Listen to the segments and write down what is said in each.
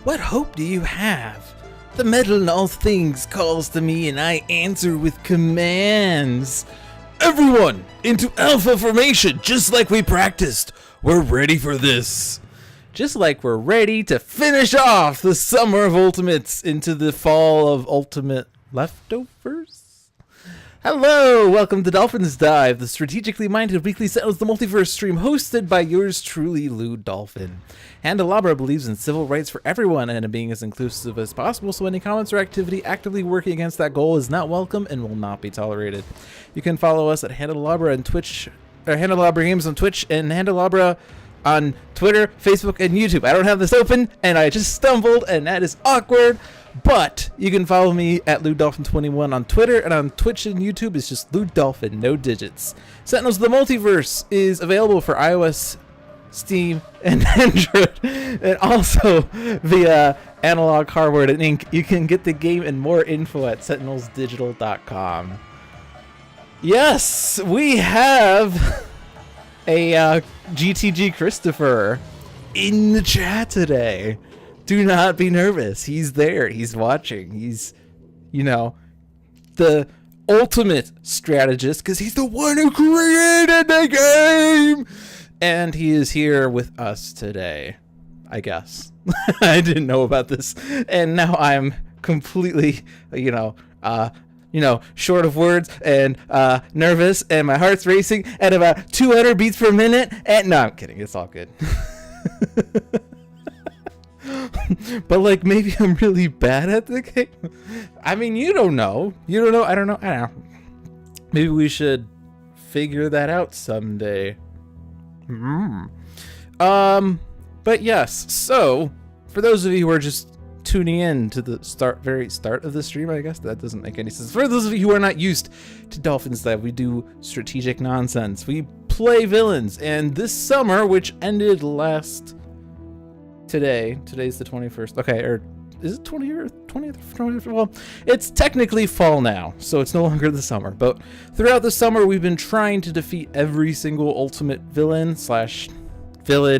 What hope do you have? The metal in all things calls to me, and I answer with commands. Everyone, into Alpha formation, just like we practiced. We're ready for this. Just like we're ready to finish off the summer of Ultimates into the fall of Ultimate Leftovers. Hello, welcome to Dolphin's Dive, the strategically minded weekly Sentinels the Multiverse stream hosted by yours truly, Lou Dolphin. Handelabra believes in civil rights for everyone and in being as inclusive as possible, so any comments or activity actively working against that goal is not welcome and will not be tolerated. You can follow us at Handelabra and Twitch, or Handelabra Games on Twitch, and Handelabra on Twitter, Facebook, and YouTube. I don't have this open, and I just stumbled, and that is awkward. But you can follow me at LouDolphin21 on Twitter, and on Twitch and YouTube it's just LouDolphin, no digits. Sentinels of the Multiverse is available for iOS, Steam, and Android, and also via Analog, Hardware, and Ink. You can get the game and more info at sentinelsdigital.com. Yes, we have a GTG Christopher in the chat today. Do not be nervous. He's there. He's watching. He's, you know, the ultimate strategist because he's the one who created the game. And he is here with us today, I guess. I didn't know about this. And now I'm completely, short of words and nervous, and my heart's racing at about 200 beats per minute. And no, I'm kidding. It's all good. But like, maybe I'm really bad at the game. I mean, you don't know. I don't know. Maybe we should figure that out someday. But yes. So, for those of you who are just tuning in to the very start of the stream, I guess that doesn't make any sense. For those of you who are not used to Dolphin's Dive, we do strategic nonsense. We play villains, and this summer, which ended today's the 21st. Okay, or is it 20th? Well, it's technically fall now, so it's no longer the summer. But throughout the summer, we've been trying to defeat every single ultimate villain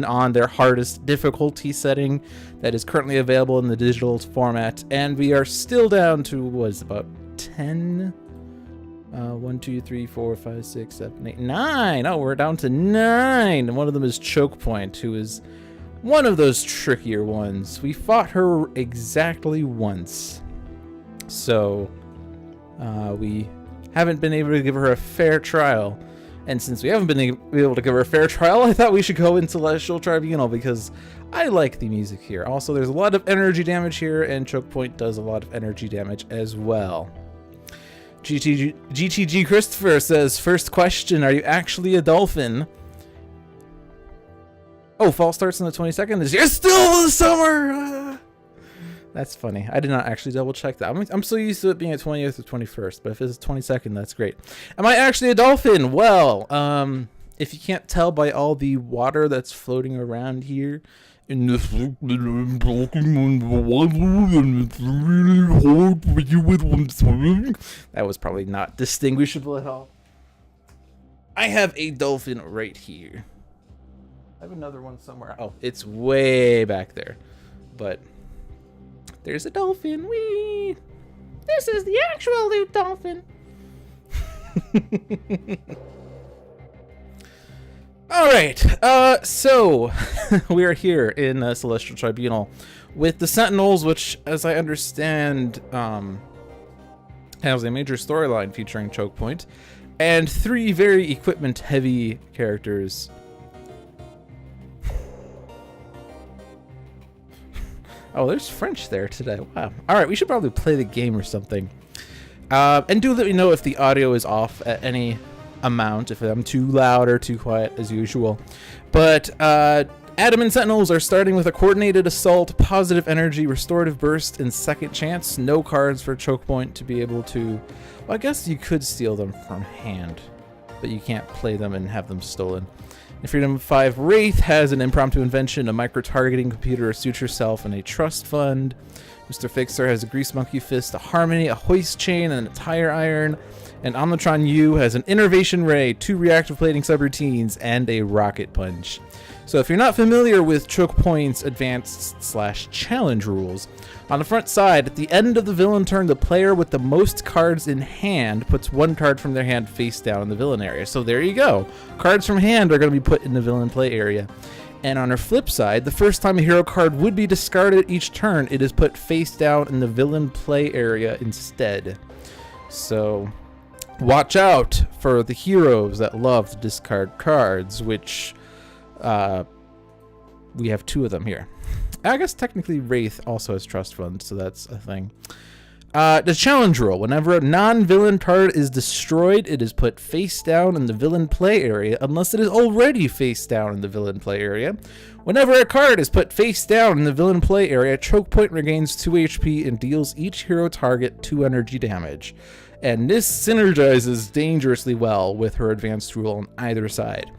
on their hardest difficulty setting that is currently available in the digital format, and we are still down to about 10. 1, 2, 3, 4, 5, 6, 7, 8, 9. Oh, we're down to 9. And one of them is Chokepoint, who is one of those trickier ones. We fought her exactly once, so we haven't been able to give her a fair trial. And since we haven't been able to give her a fair trial, I thought we should go in Celestial Tribunal because I like the music here. Also, there's a lot of energy damage here, and Chokepoint does a lot of energy damage as well. GTG Christopher says, first question, are you actually a dolphin? Oh, fall starts on the 22nd this year. Still the summer! That's funny. I did not actually double check that. I'm so used to it being at 20th or 21st, but if it's 22nd, that's great. Am I actually a dolphin? Well, if you can't tell by all the water that's floating around here in this and it's really hard for you with one swimming. That was probably not distinguishable at all. I have a dolphin right here. I have another one somewhere. Oh, it's way back there. But there's a dolphin. Whee! This is the actual Lou Dolphin. All right. So we are here in Celestial Tribunal with the Sentinels, which, as I understand, has a major storyline featuring Chokepoint and 3 very equipment-heavy characters. Oh, there's French there today. Wow. All right, we should probably play the game or something. And do let me know if the audio is off at any amount, if I'm too loud or too quiet as usual. But Adamant Sentinels are starting with a coordinated assault, positive energy, restorative burst, and second chance. No cards for Chokepoint to be able to... Well, I guess you could steal them from hand, but you can't play them and have them stolen. And Freedom 5 Wraith has an impromptu invention, a micro-targeting computer, a suture self, and a trust fund. Mr. Fixer has a Grease Monkey Fist, a Harmony, a Hoist Chain, and a Tire Iron. And Omnitron-U has an Innervation Ray, 2 reactive plating subroutines, and a Rocket Punch. So if you're not familiar with Chokepoint's advanced / challenge rules, on the front side, at the end of the villain turn, the player with the most cards in hand puts 1 card from their hand face down in the villain area. So there you go. Cards from hand are going to be put in the villain play area. And on her flip side, the first time a hero card would be discarded each turn, it is put face down in the villain play area instead. So watch out for the heroes that love to discard cards, which we have 2 of them here. I guess technically Wraith also has trust funds, so that's a thing. The challenge rule. Whenever a non-villain card is destroyed, it is put face down in the villain play area unless it is already face down in the villain play area. Whenever a card is put face down in the villain play area, Chokepoint regains 2 HP and deals each hero target 2 energy damage. And this synergizes dangerously well with her advanced rule on either side.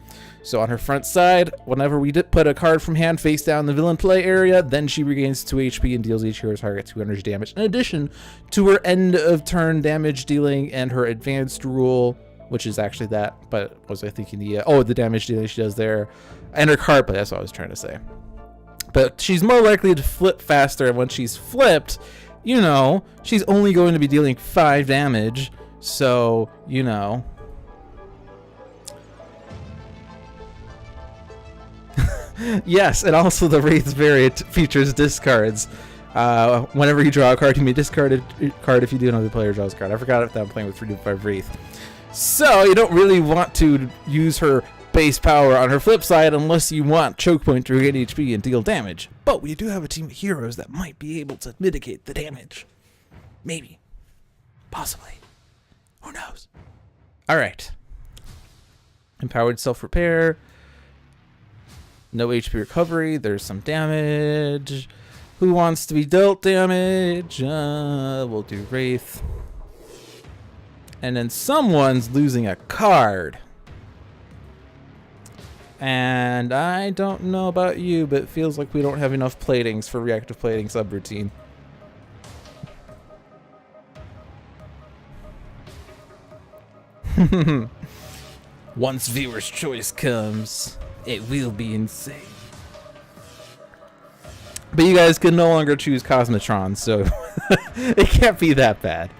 So on her front side, whenever we put a card from hand face down in the villain play area, then she regains 2 HP and deals each hero target 2 energy damage, in addition to her end of turn damage dealing and her advanced rule, which is actually that, but was I thinking the damage dealing she does there, and her card, but that's what I was trying to say. But she's more likely to flip faster, and when she's flipped, you know, she's only going to be dealing 5 damage, so, you know. Yes, and also the Wraith variant features discards. Whenever you draw a card, you may discard a card if you do another player draws a card. I forgot if I'm playing with 3-5 Wraith. So you don't really want to use her base power on her flip side unless you want Chokepoint to regain HP and deal damage. But we do have a team of heroes that might be able to mitigate the damage. Maybe. Possibly. Who knows? Alright. Empowered self-repair. No HP recovery. There's some damage. Who wants to be dealt damage? We'll do Wraith. And then someone's losing a card. And I don't know about you, but it feels like we don't have enough platings for reactive plating subroutine. Once viewer's choice comes, it will be insane. But you guys can no longer choose Cosmotron, so it can't be that bad.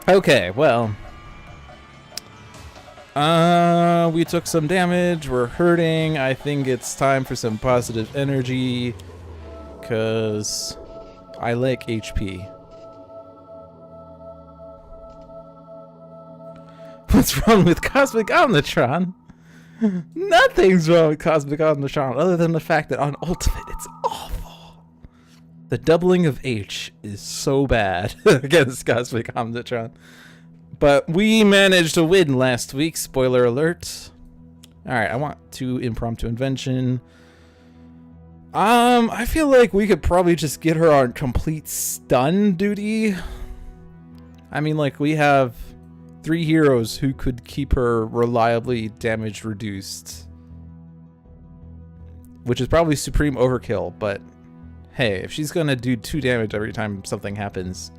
Okay, well. We took some damage. We're hurting. I think it's time for some positive energy. Because I like HP. What's wrong with Cosmic Omnitron? Nothing's wrong with Cosmic Omnitron other than the fact that on Ultimate it's awful. The doubling of H is so bad against Cosmic Omnitron. But we managed to win last week, spoiler alert. Alright, I want to impromptu invention. I feel like we could probably just get her on complete stun duty. I mean, like, we have 3 heroes who could keep her reliably damage reduced. Which is probably supreme overkill, but hey, if she's gonna do 2 damage every time something happens,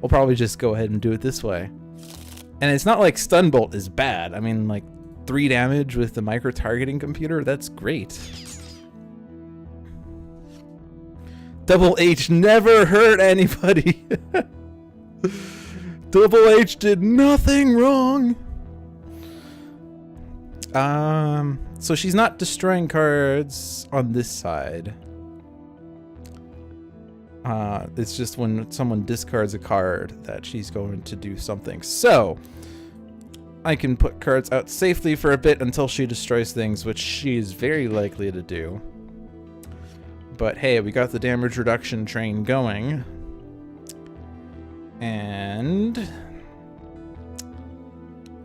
we'll probably just go ahead and do it this way. And it's not like Stun Bolt is bad. I mean, like, 3 damage with the micro-targeting computer, that's great. Double H never hurt anybody. Double H did nothing wrong. So she's not destroying cards on this side. It's just when someone discards a card that she's going to do something. So I can put cards out safely for a bit until she destroys things, which she is very likely to do. But hey, we got the damage reduction train going. And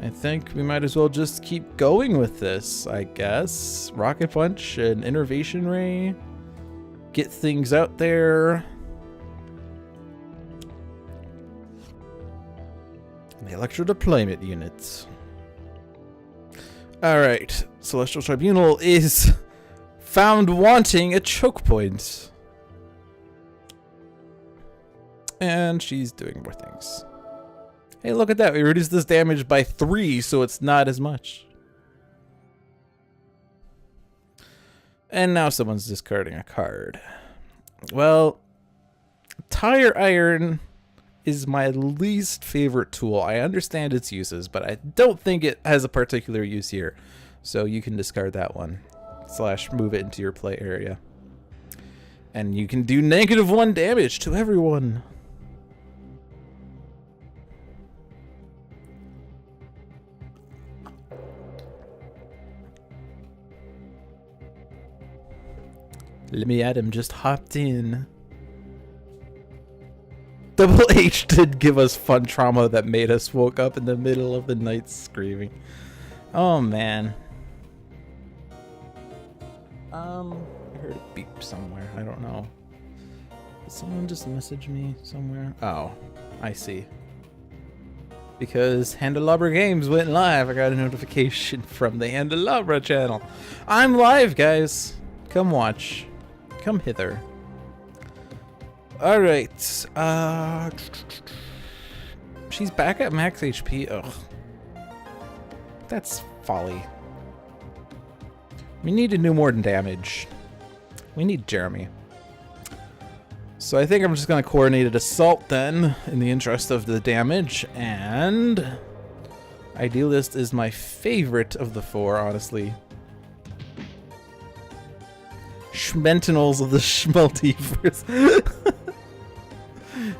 I think we might as well just keep going with this, I guess. Rocket Punch and Innervation Ray. Get things out there. The Electro Deployment Units. Alright, Celestial Tribunal is found wanting a Chokepoint. And she's doing more things. Hey, look at that. We reduced this damage by 3, so it's not as much. And now someone's discarding a card. Well, tire iron is my least favorite tool. I understand its uses, but I don't think it has a particular use here. So you can discard that one. / move it into your play area. And you can do -1 damage to everyone. Let me Adam just hopped in. Double H did give us fun trauma that made us woke up in the middle of the night screaming. Oh man. I heard a beep somewhere. I don't know. Did someone just message me somewhere? Oh, I see. Because Handelabra Games went live. I got a notification from the Handelabra channel. I'm live, guys. Come watch. Come hither. Alright. She's back at max HP. Ugh. That's folly. We need to do more damage. We need Jeremy. So I think I'm just going to coordinate an assault then, in the interest of the damage. And Idealist is my favorite of the 4, honestly. Sentinels of the Multiverse.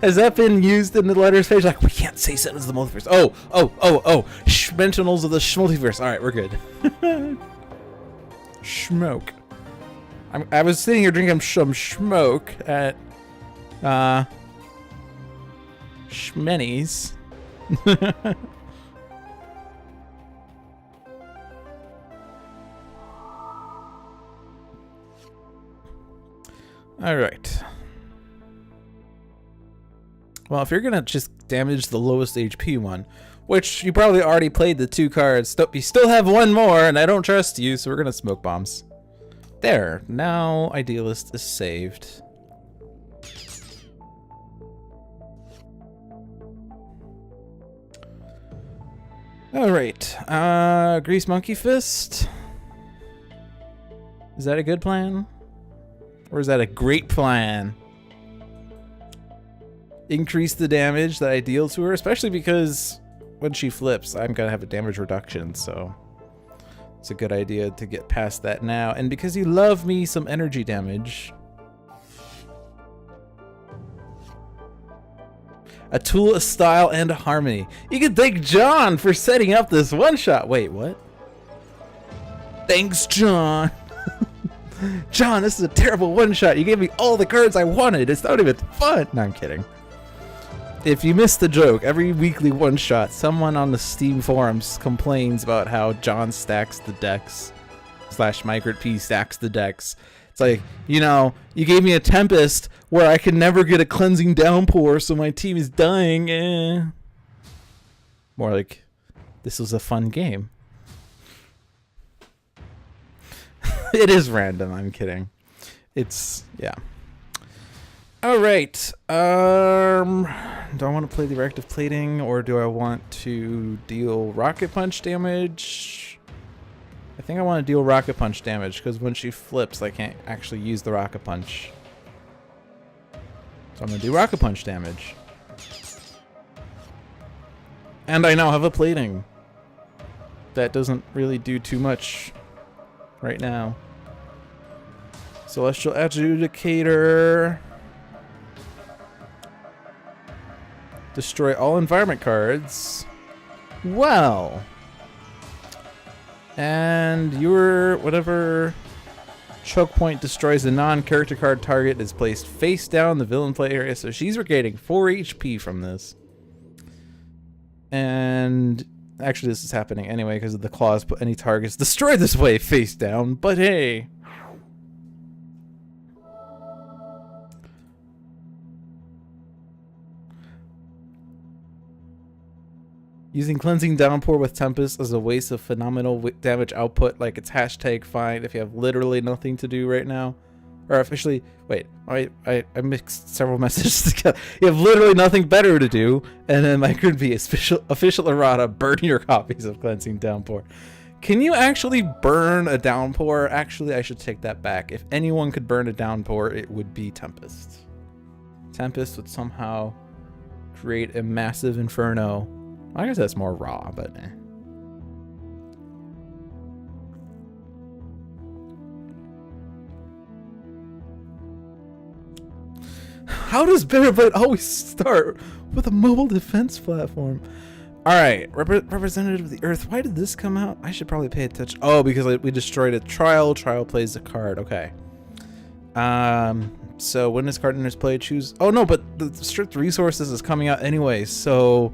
Has that been used in the letters page? Like, we can't say Sentinels of the Multiverse. Oh. Sentinels of the Multiverse. Alright, we're good. Smoke. I was sitting here drinking some smoke at Schmenny's. Alright. Well, if you're gonna just damage the lowest HP one, which you probably already played the 2 cards, you still have 1 more, and I don't trust you, so we're gonna smoke bombs. There. Now Idealist is saved. Alright. Grease Monkey Fist? Is that a good plan? Or is that a great plan? Increase the damage that I deal to her, especially because when she flips, I'm gonna have a damage reduction, so it's a good idea to get past that now. And because you love me some energy damage, a tool, a style, and a harmony. You can thank John for setting up this one-shot. Wait, what? Thanks, John. John, this is a terrible one-shot. You gave me all the cards I wanted. It's not even fun. No, I'm kidding. If you missed the joke, every weekly one-shot, someone on the Steam forums complains about how John stacks the decks. / Migrate P stacks the decks. It's like, you know, you gave me a Tempest where I could never get a Cleansing Downpour, so my team is dying. More like, this was a fun game. It is random, I'm kidding. It's, yeah. Alright, do I want to play the Reactive Plating, or do I want to deal Rocket Punch damage? I think I want to deal Rocket Punch damage, because when she flips, I can't actually use the Rocket Punch. So I'm going to do Rocket Punch damage. And I now have a Plating. That doesn't really do too much right now. Celestial Adjudicator. Destroy all environment cards. Well. And your whatever Chokepoint destroys a non-character card target is placed face down in the villain play area. So she's regaining 4 HP from this. And actually this is happening anyway because of the clause, put any targets destroyed this way face down. But hey. Using Cleansing Downpour with Tempest is a waste of phenomenal damage output, like it's hashtag fine if you have literally nothing to do right now. Or officially, wait, I mixed several messages together. You have literally nothing better to do, and then my could be official errata, burn your copies of Cleansing Downpour. Can you actually burn a downpour? Actually, I should take that back. If anyone could burn a downpour, it would be Tempest. Tempest would somehow create a massive inferno. I guess that's more raw, but eh. How does Bearblade always start with a mobile defense platform? Alright, Representative of the Earth. Why did this come out? I should probably pay attention. Oh, because we destroyed a Trial. Trial plays a card. Okay. So when this card enters play, choose... Oh, no, but the Stripped Resources is coming out anyway. So,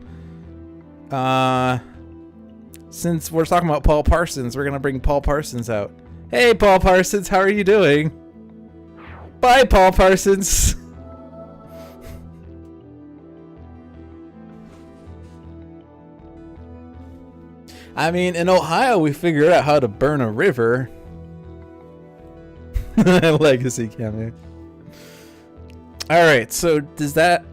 since we're talking about Paul Parsons, we're going to bring Paul Parsons out. Hey, Paul Parsons, how are you doing? Bye, Paul Parsons. I mean, in Ohio, we figured out how to burn a river. Legacy cameo. Alright, so does that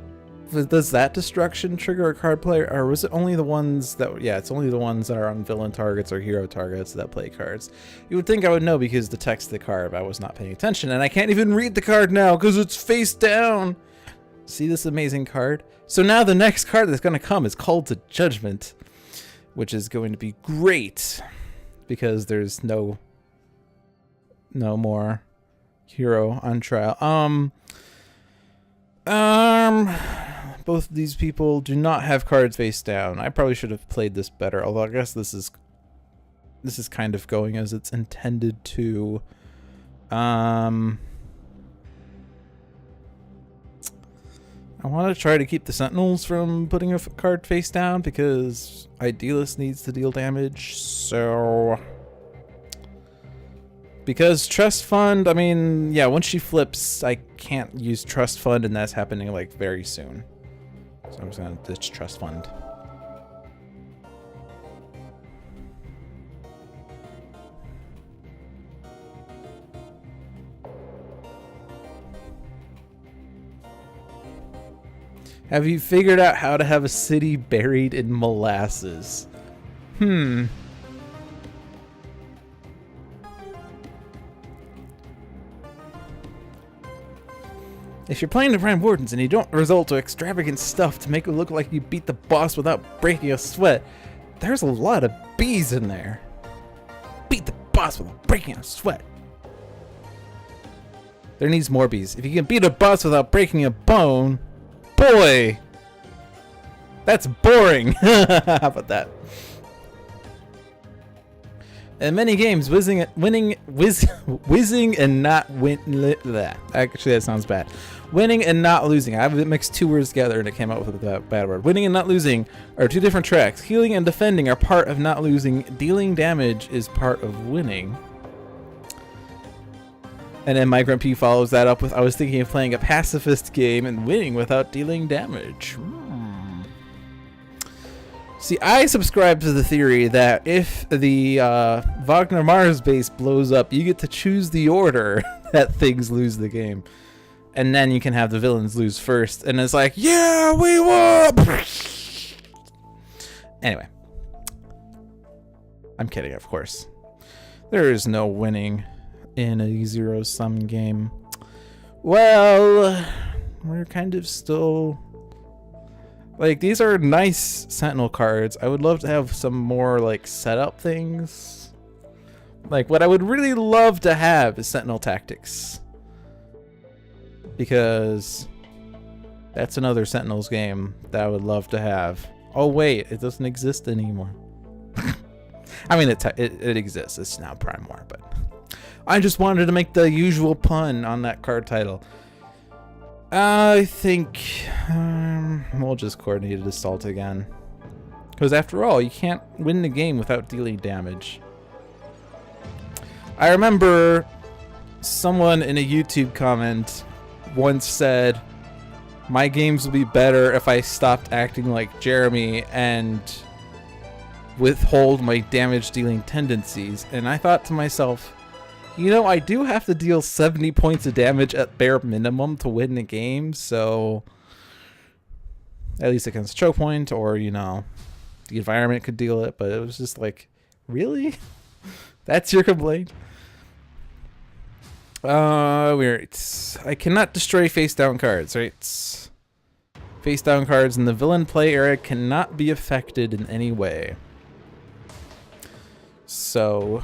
destruction trigger a card player, or was it only the ones that... Yeah, it's only the ones that are on villain targets or hero targets that play cards. You would think I would know because the text of the card, but I was not paying attention, and I can't even read the card now because it's face down. See this amazing card? So now the next card that's going to come is Call to Judgment, which is going to be great because there's no more hero on trial. Both of these people do not have cards face down. I probably should have played this better, although I guess this is kind of going as it's intended to. I want to try to keep the Sentinels from putting a card face down because Idealist needs to deal damage, so... Because Trust Fund, I mean, yeah, once she flips, I can't use Trust Fund, and that's happening, like, very soon. So I'm just gonna ditch Trust Fund. Have you figured out how to have a city buried in molasses? If you're playing the Prime Wardens and you don't resort to extravagant stuff to make it look like you beat the boss without breaking a sweat, there's a lot of bees in there. Beat the boss without breaking a sweat. There needs more bees. If you can beat a boss without breaking a bone... Boy, that's boring. How about that? In many games, whizzing and not win. Actually, that sounds bad. Winning and not losing. I mixed two words together and it came out with a bad word. Winning and not losing are two different tracks. Healing and defending are part of not losing. Dealing damage is part of winning. And then Migrant P follows that up with, I was thinking of playing a pacifist game and winning without dealing damage. See, I subscribe to the theory that if the Wagner Mars base blows up, you get to choose the order that things lose the game. And then you can have the villains lose first. And it's like, yeah, we won! Anyway. I'm kidding, of course. There is no winning in a zero-sum game. Well, we're kind of still... Like, these are nice Sentinel cards. I would love to have some more, like, setup things. Like, what I would really love to have is Sentinel Tactics. Because that's another Sentinels game that I would love to have. Oh, wait, it doesn't exist anymore. I mean, it exists. It's now Prime War, but... I just wanted to make the usual pun on that card title. I think we'll just coordinate assault again. Because after all, you can't win the game without dealing damage. I remember someone in a YouTube comment once said, my games will be better if I stopped acting like Jeremy and withhold my damage dealing tendencies. And I thought to myself, you know, I do have to deal 70 points of damage at bare minimum to win the game, so at least against Chokepoint, or, you know, the environment could deal it, but it was just like, really? That's your complaint. I cannot destroy face down cards, right? Face down cards in the villain play area cannot be affected in any way. So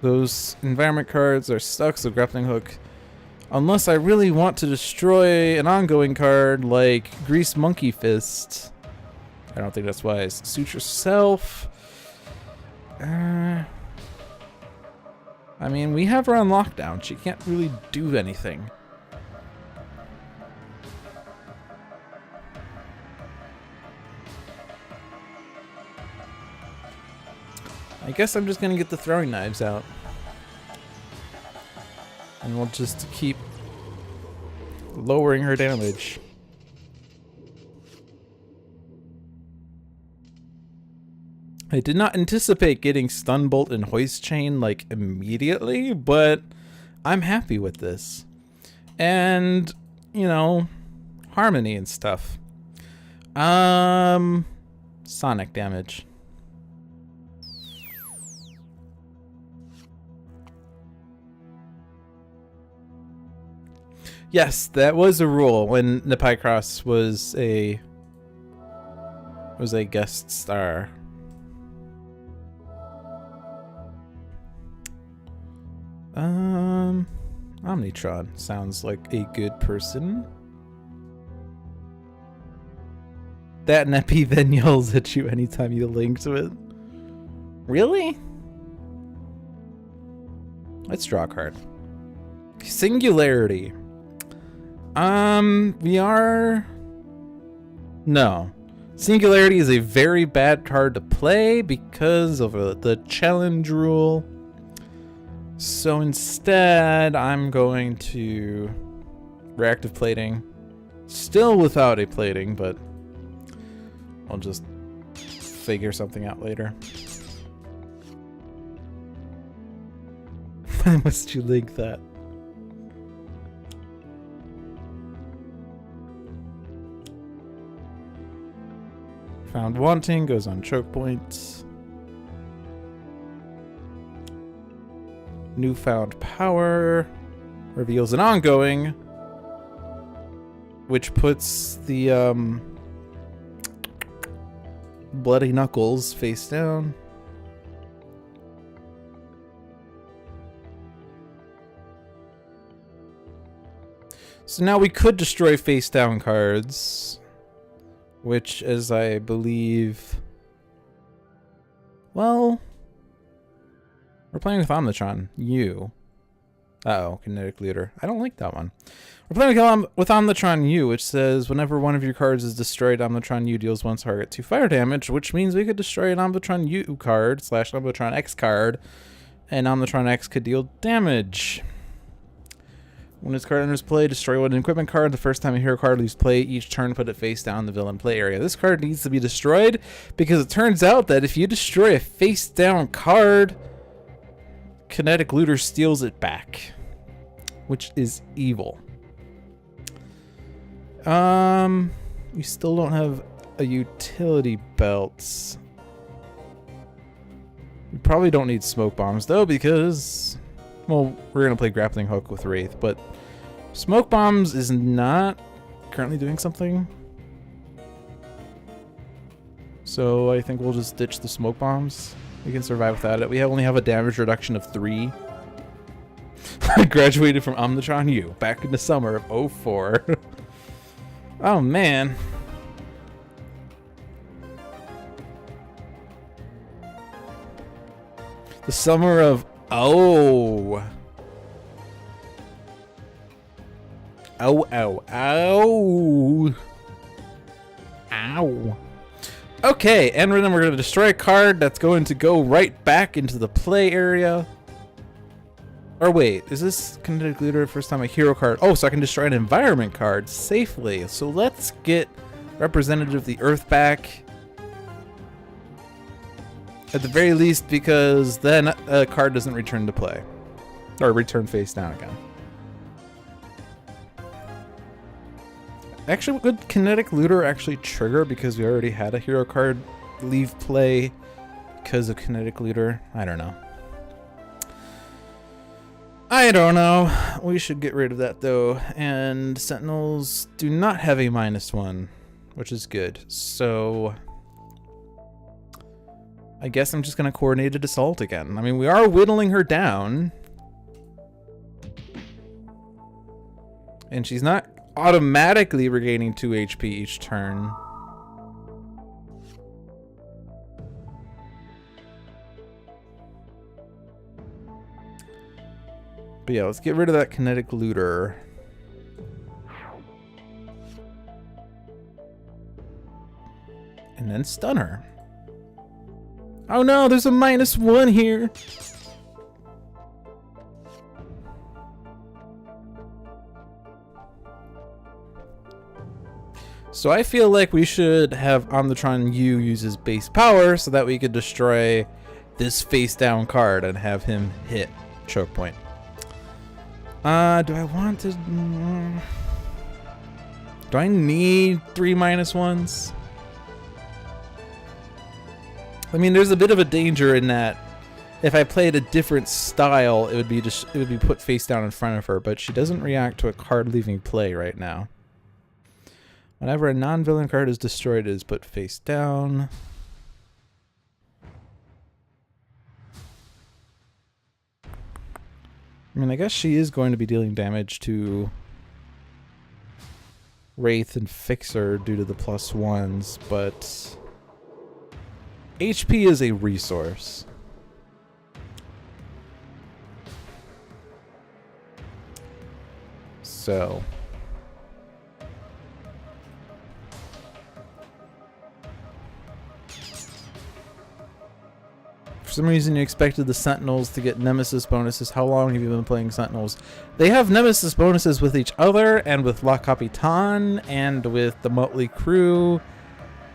those environment cards are stuck, so grappling hook. Unless I really want to destroy an ongoing card like Grease Monkey Fist. I don't think that's wise. Suture Self. I mean, we have her on lockdown. She can't really do anything. I guess I'm just gonna get the throwing knives out. And we'll just keep lowering her damage. I did not anticipate getting Stun Bolt and Hoist Chain like immediately, but I'm happy with this. And, you know, Harmony and stuff. Sonic damage. Yes, that was a rule when Nepicross was a guest star. Omnitron sounds like a good person. That Neppy then yells at you anytime you link to it. Really? Let's draw a card. Singularity. No. Singularity is a very bad card to play because of the challenge rule. So instead, I'm going to reactive plating. Still without a plating, but I'll just figure something out later. Why must you link that? Found Wanting goes on Chokepoint. Newfound Power reveals an ongoing, which puts the Bloody Knuckles face down. So now we could destroy face down cards, which, as I believe, well, we're playing with Omnitron-U. Uh-oh, Kinetic Looter. I don't like that one. We're playing with Omnitron-U, which says whenever one of your cards is destroyed, Omnitron-U deals one target 2 fire damage, which means we could destroy an Omnitron-U card / Omnitron-X card, and Omnitron-X could deal damage. When this card enters play, destroy one equipment card. The first time a hero card leaves play, each turn put it face down in the villain play area. This card needs to be destroyed because it turns out that if you destroy a face down card, Kinetic Looter steals it back, which is evil. We still don't have a utility belt. We probably don't need smoke bombs though because, well, we're gonna play grappling hook with Wraith, but smoke bombs is not currently doing something. So I think we'll just ditch the smoke bombs. We can survive without it. We only have a damage reduction of 3. I graduated from Omnitron-U back in the summer of 04. Oh man. The summer of Ow, ow, ow. Ow. Okay, and then we're going to destroy a card that's going to go right back into the play area. Or wait, is this Kinetic Looter first time a hero card? Oh, so I can destroy an environment card safely. So let's get Representative of the Earth back. At the very least, because then a card doesn't return to play. Or return face down again. Actually, would Kinetic Looter actually trigger because we already had a hero card leave play because of Kinetic Looter. I don't know. I don't know. We should get rid of that though. And Sentinels do not have a -1, which is good. So I guess I'm just going to Coordinated Assault again. I mean, we are whittling her down. And she's not automatically regaining 2 HP each turn. But yeah, let's get rid of that Kinetic Looter. And then stun her. Oh no, there's a -1 here. So I feel like we should have Omnitron-U use his base power so that we could destroy this face down card and have him hit Chokepoint. Do I want to... do I need 3 -1s? I mean, there's a bit of a danger in that if I played a different style, it would be put face down in front of her, but she doesn't react to a card leaving play right now. Whenever a non-villain card is destroyed, it is put face down. I mean, I guess she is going to be dealing damage to Wraith and Fixer due to the +1s, but HP is a resource. So for some reason you expected the Sentinels to get Nemesis bonuses. How long have you been playing Sentinels? They have Nemesis bonuses with each other and with La Capitan and with the Motley Crew,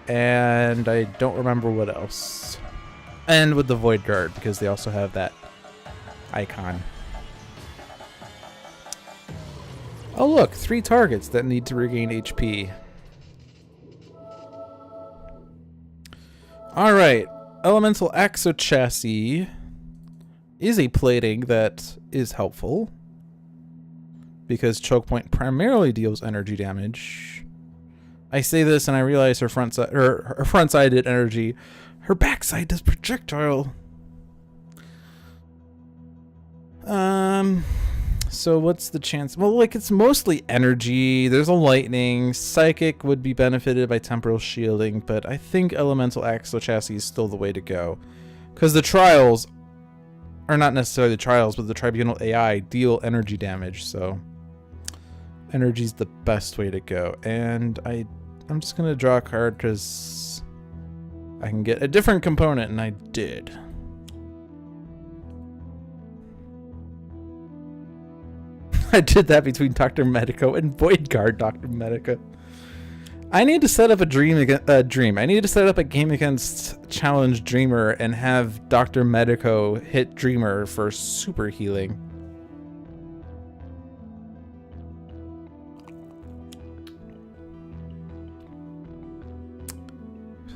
and I don't remember what else. And with the Void Guard, because they also have that icon. Oh look, 3 targets that need to regain HP. Alright, Elemental Exochassis is a plating that is helpful, because Chokepoint primarily deals energy damage. I say this and I realize her front side did energy. Her backside does projectile. So what's the chance? Well, like, it's mostly energy. There's a lightning. Psychic would be benefited by temporal shielding, but I think Elemental Exochassis is still the way to go. Because the trials, or not necessarily the trials, but the Tribunal AI deal energy damage, so energy's the best way to go. And I'm just gonna draw a card because I can get a different component, and I did. I did that between Dr. Medico and Void Guard Dr. Medico. I need to set up a I need to set up a game against Challenge Dreamer and have Dr. Medico hit Dreamer for super healing.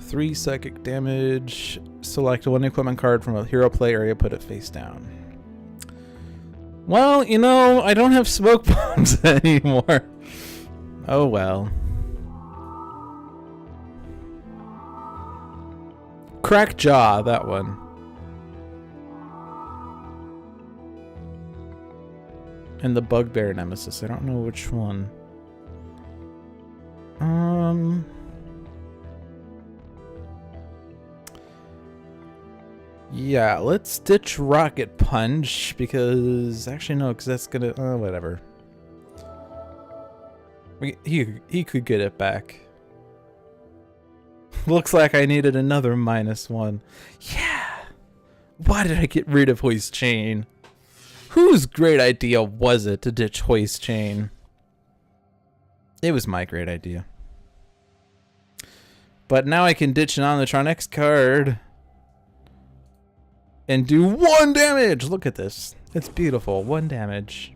Three psychic damage. Select one equipment card from a hero play area, put it face down. Well, you know, I don't have smoke bombs anymore. Oh well. Crack Jaw, that one. And the Bugbear Nemesis. I don't know which one. Yeah, let's ditch Rocket Punch because actually no, because that's gonna whatever. He could get it back. Looks like I needed another -1. Yeah. Why did I get rid of Hoist Chain? Whose great idea was it to ditch Hoist Chain? It was my great idea. But now I can ditch an Omnitron X card and do 1 damage. Look at this. It's beautiful. 1 damage.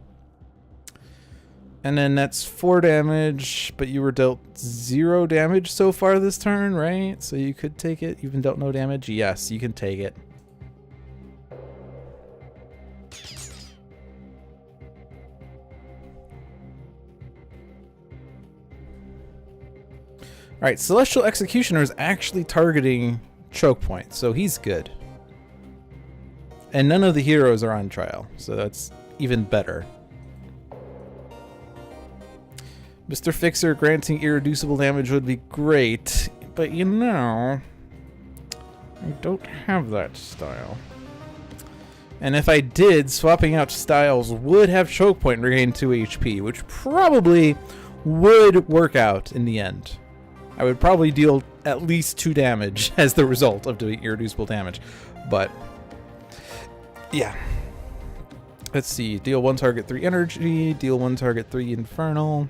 And then that's 4 damage, but you were dealt 0 damage so far this turn, right? So you could take it. You've been dealt no damage. Yes, you can take it. Alright, Celestial Executioner is actually targeting Chokepoint, so he's good. And none of the heroes are on trial, so that's even better. Mr. Fixer granting irreducible damage would be great, but you know, I don't have that style. And if I did, swapping out styles would have Chokepoint regain 2 HP, which probably would work out in the end. I would probably deal at least 2 damage as the result of doing irreducible damage, but yeah. Let's see, deal 1 target 3 energy, deal 1 target 3 infernal.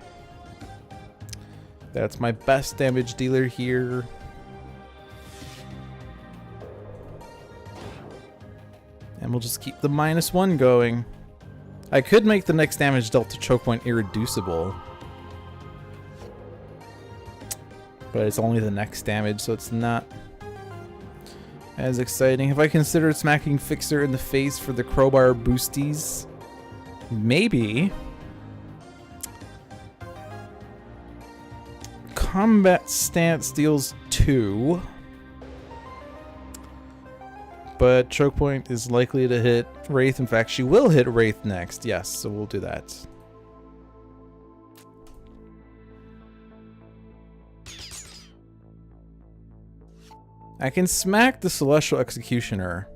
That's my best damage dealer here. And we'll just keep the -1 going. I could make the next damage dealt to Chokepoint irreducible. But it's only the next damage, so it's not as exciting. Have I considered smacking Fixer in the face for the crowbar boosties? Maybe. Combat stance deals 2. But Chokepoint is likely to hit Wraith. In fact, she will hit Wraith next. Yes, so we'll do that. I can smack the Celestial Executioner.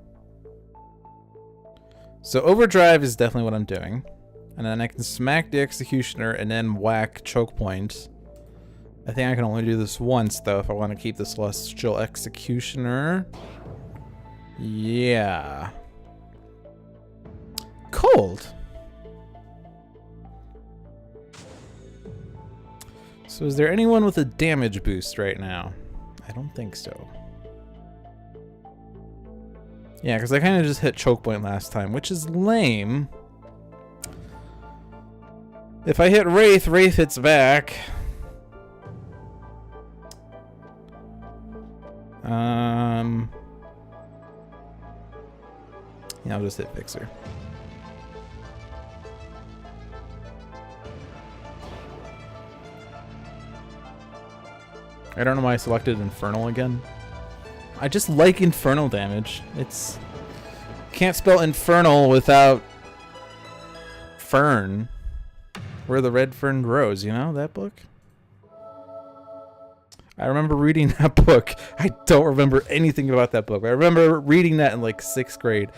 So Overdrive is definitely what I'm doing. And then I can smack the Executioner and then whack Chokepoint. I think I can only do this once, though, if I want to keep the Celestial Executioner. Yeah. Cold. So is there anyone with a damage boost right now? I don't think so. Yeah, because I kind of just hit Chokepoint last time, which is lame. If I hit Wraith, Wraith hits back. Yeah, I'll just hit Fixer. I don't know why I selected Infernal again. I just like Infernal damage. It's... Can't spell Infernal without... Fern. Where the red fern grows, you know? That book? I remember reading that book. I don't remember anything about that book. I remember reading that in like 6th grade.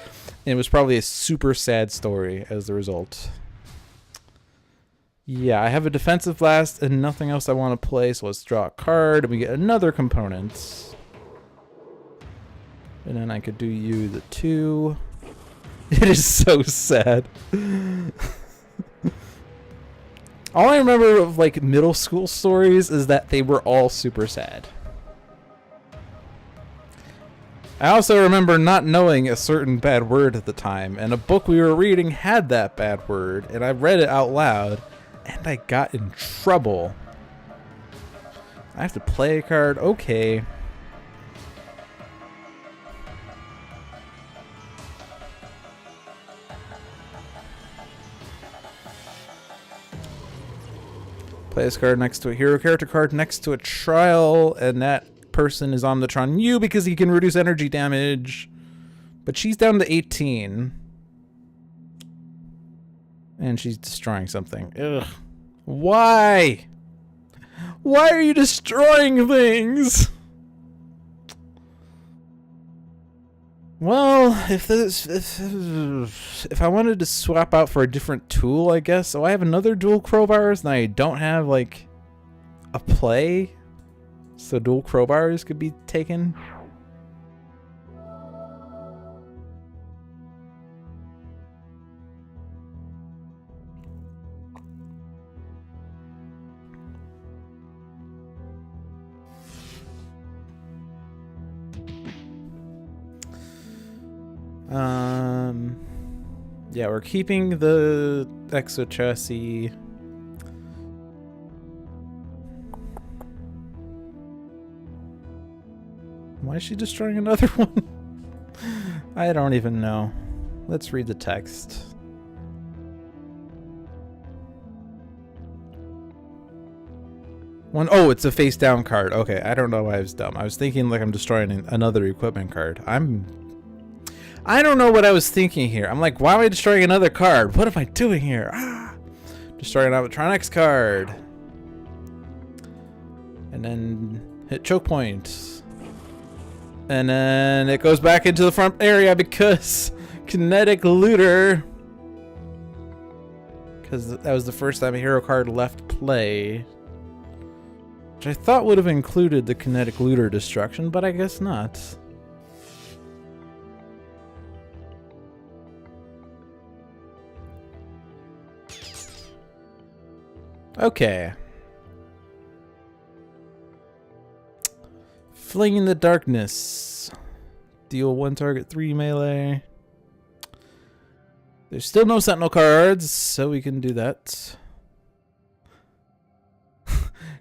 And it was probably a super sad story as the result. Yeah, I have a defensive blast and nothing else I want to play, so let's draw a card and we get another component. And then I could do you the 2. It is so sad. All I remember of like middle school stories is that they were all super sad. I also remember not knowing a certain bad word at the time, and a book we were reading had that bad word, and I read it out loud, and I got in trouble. I have to play a card? Okay. Play this card next to a hero character card next to a trial, and that person is Omnitron-U because he can reduce energy damage. But she's down to 18. And she's destroying something. Ugh. Why? Why are you destroying things? Well, if I wanted to swap out for a different tool, I guess. So I have another dual crowbars, and I don't have like a play, so dual crowbars could be taken. Yeah, we're keeping the exo chassis. Why is she destroying another one? I don't even know. Let's read the text. Oh, it's a face down card. Okay, I don't know why I was dumb. I was thinking like I'm destroying another equipment card. I don't know what I was thinking here. I'm like, why am I destroying another card? What am I doing here? Ah! Destroying an Omnitron-X card. And then hit Chokepoint. And then it goes back into the front area because Kinetic Looter. Because that was the first time a hero card left play. Which I thought would have included the Kinetic Looter destruction, but I guess not. Okay. Fling in the Darkness. Deal 1 target 3 melee. There's still no Sentinel cards, so we can do that.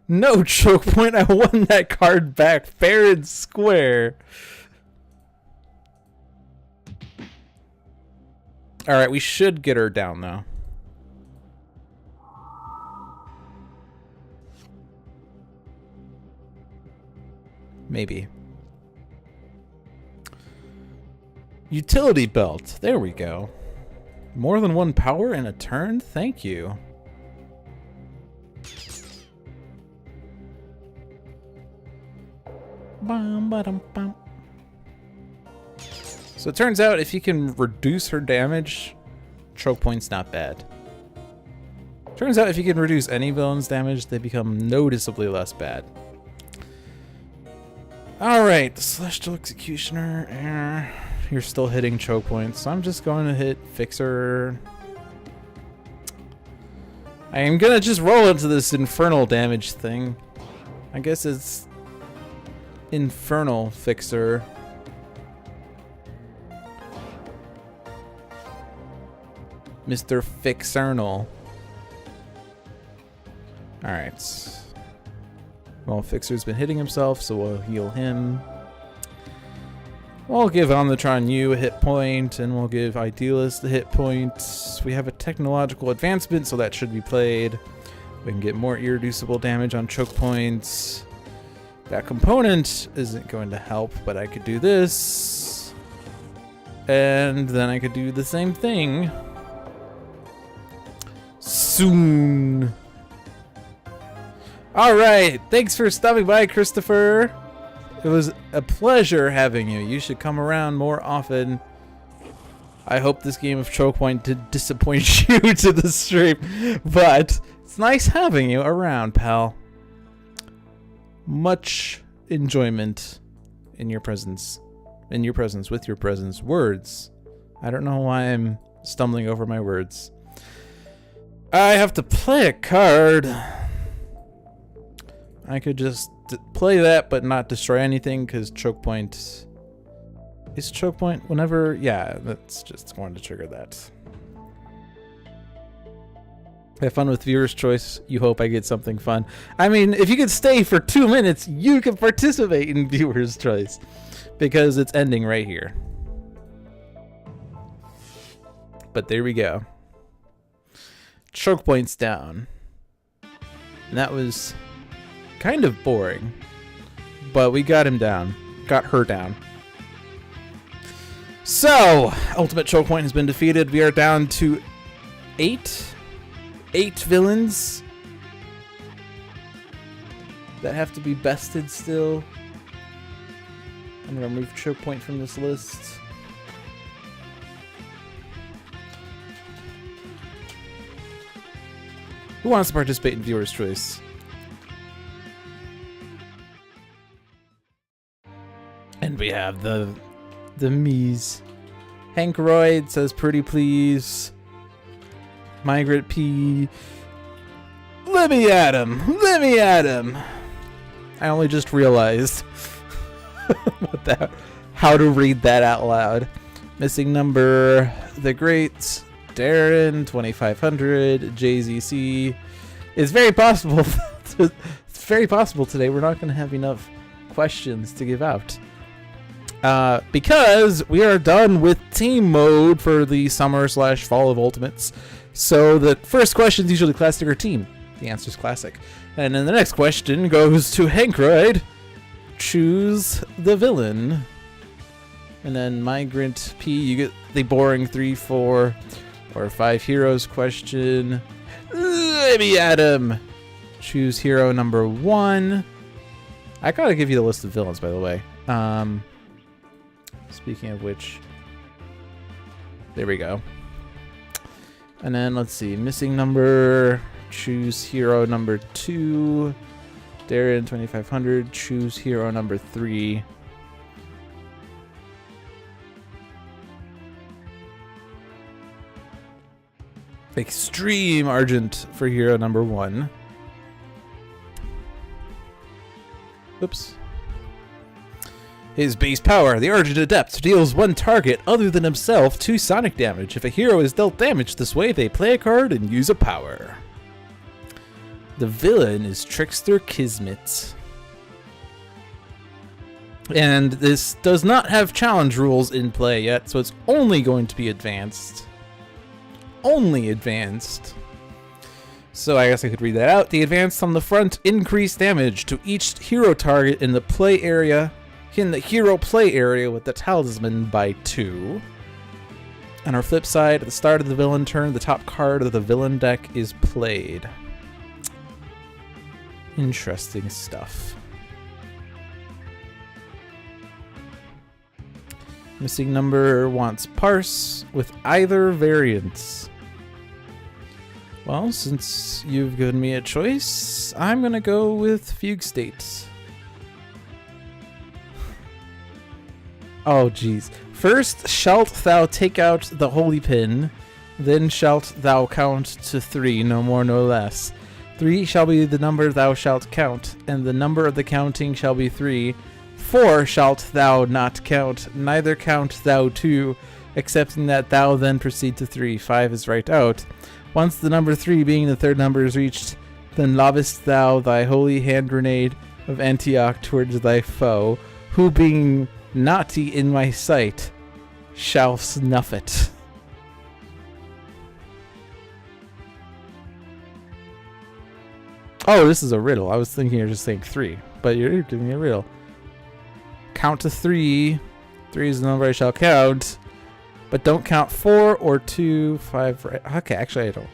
No Chokepoint, I won that card back fair and square. Alright, we should get her down though. Maybe. Utility belt. There we go. More than 1 power in a turn? Thank you. So it turns out if you can reduce her damage, Chokepoint's not bad. Turns out if you can reduce any villain's damage, they become noticeably less bad. Alright, the Celestial Executioner. You're still hitting Chokepoint, so I'm just going to hit Fixer. I am gonna just roll into this infernal damage thing. I guess it's Infernal Fixer. Mr. Fixernal. Alright. Well, Fixer's been hitting himself, so we'll heal him. We'll give Omnitron-U a hit point, and we'll give Idealist a hit point. We have a technological advancement, so that should be played. We can get more irreducible damage on choke points. That component isn't going to help, but I could do this. And then I could do the same thing. Soon. Alright, thanks for stopping by, Christopher. It was a pleasure having you. You should come around more often. I hope this game of Chokepoint did disappoint you to the stream, but it's nice having you around, pal. Much enjoyment in your presence. In your presence, with your presence. Words. I don't know why I'm stumbling over my words. I have to play a card. I could just play that, but not destroy anything, because Chokepoint... Is Chokepoint whenever... Yeah, that's just going to trigger that. Have fun with viewer's choice. You hope I get something fun. I mean, if you could stay for 2 minutes, you can participate in viewer's choice. Because it's ending right here. But there we go. Chokepoint's down. And that was kind of boring. But we got him down. Got her down. So, Ultimate Chokepoint has been defeated. We are down to 8 villains that have to be bested still. I'm going to remove Chokepoint from this list. Who wants to participate in viewer's choice? And we have the Mies. Hank Royd says pretty please. Migrant P. Let me at him. Let me at him. I only just realized how to read that out loud. Missing number. The Great. Darren 2500. JZC. It's very possible. It's very possible today we're not going to have enough questions to give out. because we are done with team mode for the summer/fall of Ultimates. So the first question is usually classic or team. The answer is classic. And then the next question goes to Hankroyd. Choose the villain. And then Migrant P, you get the boring 3, 4, or 5 heroes question. Let me Adam. Choose hero number 1. I gotta give you the list of villains, by the way. Speaking of which, there we go. And then let's see, missing number. Choose hero number 2. Darren 2500. Choose hero number 3. Extreme Argent for hero number 1. Oops. His base power, the Argent Adept, deals 1 target other than himself 2 sonic damage. If a hero is dealt damage this way, they play a card and use a power. The villain is Trickster Kismet. And this does not have challenge rules in play yet, so it's only going to be advanced. Only advanced. So I guess I could read that out. The advanced on the front increase damage to each hero target in the play area, in the hero play area with the talisman by 2. On our flip side, at the start of the villain turn, the top card of the villain deck is played. Interesting stuff. Missing number wants Parse with either variants. Well, since you've given me a choice, I'm gonna go with Fugue State. Oh, jeez. First shalt thou take out the holy pin, then shalt thou count to 3, no more, no less. 3 shall be the number thou shalt count, and the number of the counting shall be 3. 4 shalt thou not count, neither count thou 2, excepting that thou then proceed to 3. 5 is right out. Once the number 3, being the third number, is reached, then lobbest thou thy holy hand grenade of Antioch towards thy foe, who being naughty in my sight, shall snuff it. Oh, this is a riddle. I was thinking you're just saying 3, but you're giving me a riddle. Count to 3. 3 is the number I shall count. But don't count 4 or 2, 5. Right. Okay, actually, I don't.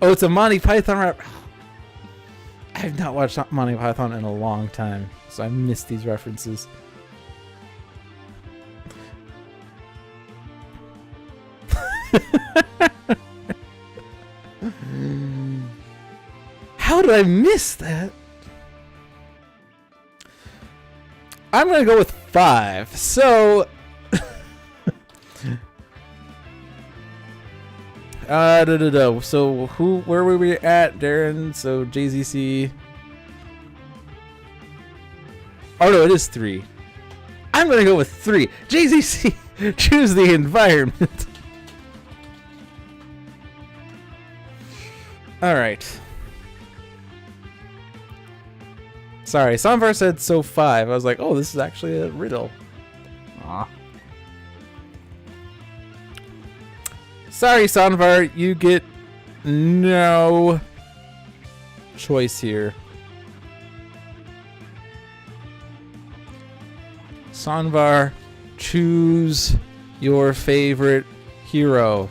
Oh, it's a Monty Python rap. I have not watched Monty Python in a long time, so I missed these references. How did I miss that? I'm gonna go with 5. So, So where were we at, Darren? So JZC. Oh no, it is 3. I'm gonna go with 3. JZC, choose the environment. All right. Sorry, Samvar said so 5. I was like, oh, this is actually a riddle. Aw. Sorry, Sanvar, you get no choice here. Sanvar, choose your favorite hero,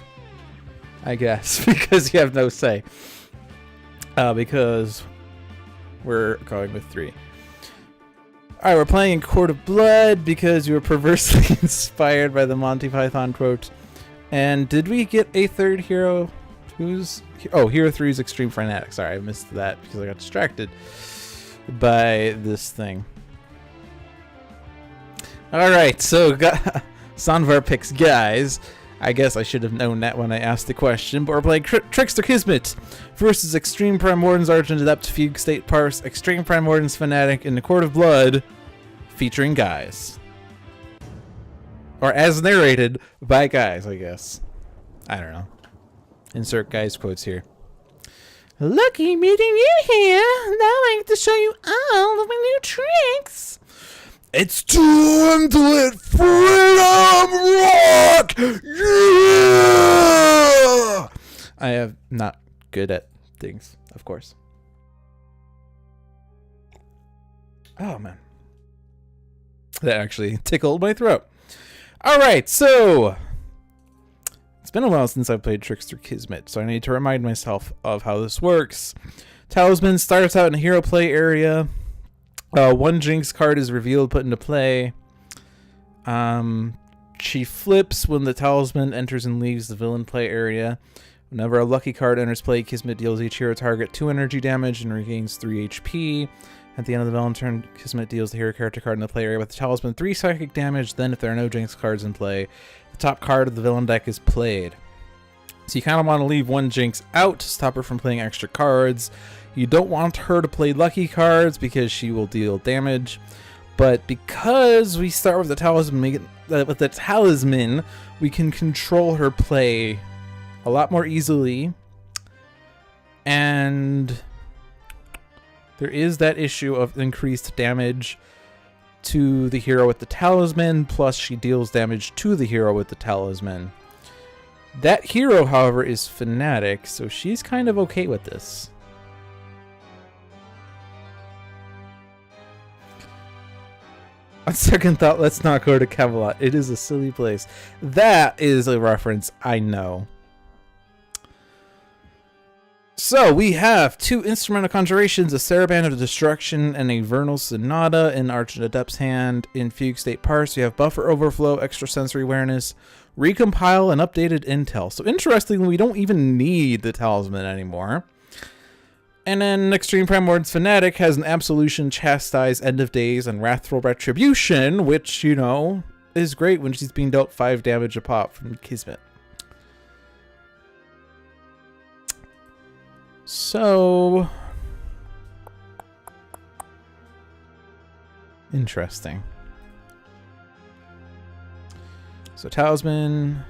I guess, because you have no say. Because we're going with 3. Alright, we're playing in Court of Blood because you were perversely inspired by the Monty Python quote. And did we get a third hero? Who's... Oh, Hero 3 is Extreme Fanatic. Sorry, I missed that because I got distracted by this thing. Alright, so Sanvar picks guys. I guess I should have known that when I asked the question, but we're playing Trickster Kismet versus Extreme Primordans Argent Adept Fugue State Parse, Extreme Primordans Fanatic in the Court of Blood, featuring guys. Or as narrated by guys, I guess. I don't know. Insert guys quotes here. Lucky meeting you here. Now I get to show you all of my new tricks. It's time to let freedom rock! Yeah! I am not good at things, of course. Oh, man. That actually tickled my throat. Alright, so... It's been a while since I've played Trickster Kismet, so I need to remind myself of how this works. Talisman starts out in a hero play area. One Jinx card is revealed, put into play. She flips when the Talisman enters and leaves the villain play area. Whenever a lucky card enters play, Kismet deals each hero target 2 energy damage and regains 3 HP. At the end of the villain turn, Kismet deals the hero character card in the play area with the Talisman 3 psychic damage. Then, if there are no Jinx cards in play, the top card of the villain deck is played. So you kind of want to leave one Jinx out to stop her from playing extra cards. You don't want her to play lucky cards because she will deal damage. But because we start with the talisman, we can control her play a lot more easily. And there is that issue of increased damage to the hero with the talisman, plus she deals damage to the hero with the talisman. That hero, however, is Fanatic, so she's kind of okay with this. On second thought, let's not go to Camelot. It is a silly place. That is a reference I know. So we have 2 Instrumental Conjurations, a Saraband of Destruction, and a Vernal Sonata in Argent Adept's hand. In Fugue State Parse, we have Buffer Overflow, Extrasensory Awareness, Recompile, and Updated Intel. So interestingly, we don't even need the Talisman anymore. And then Extreme Primord's Fanatic has an Absolution, Chastise, End of Days, and Wrathful Retribution, which, you know, is great when she's being dealt 5 damage a pop from Kismet. So... interesting. So Talisman...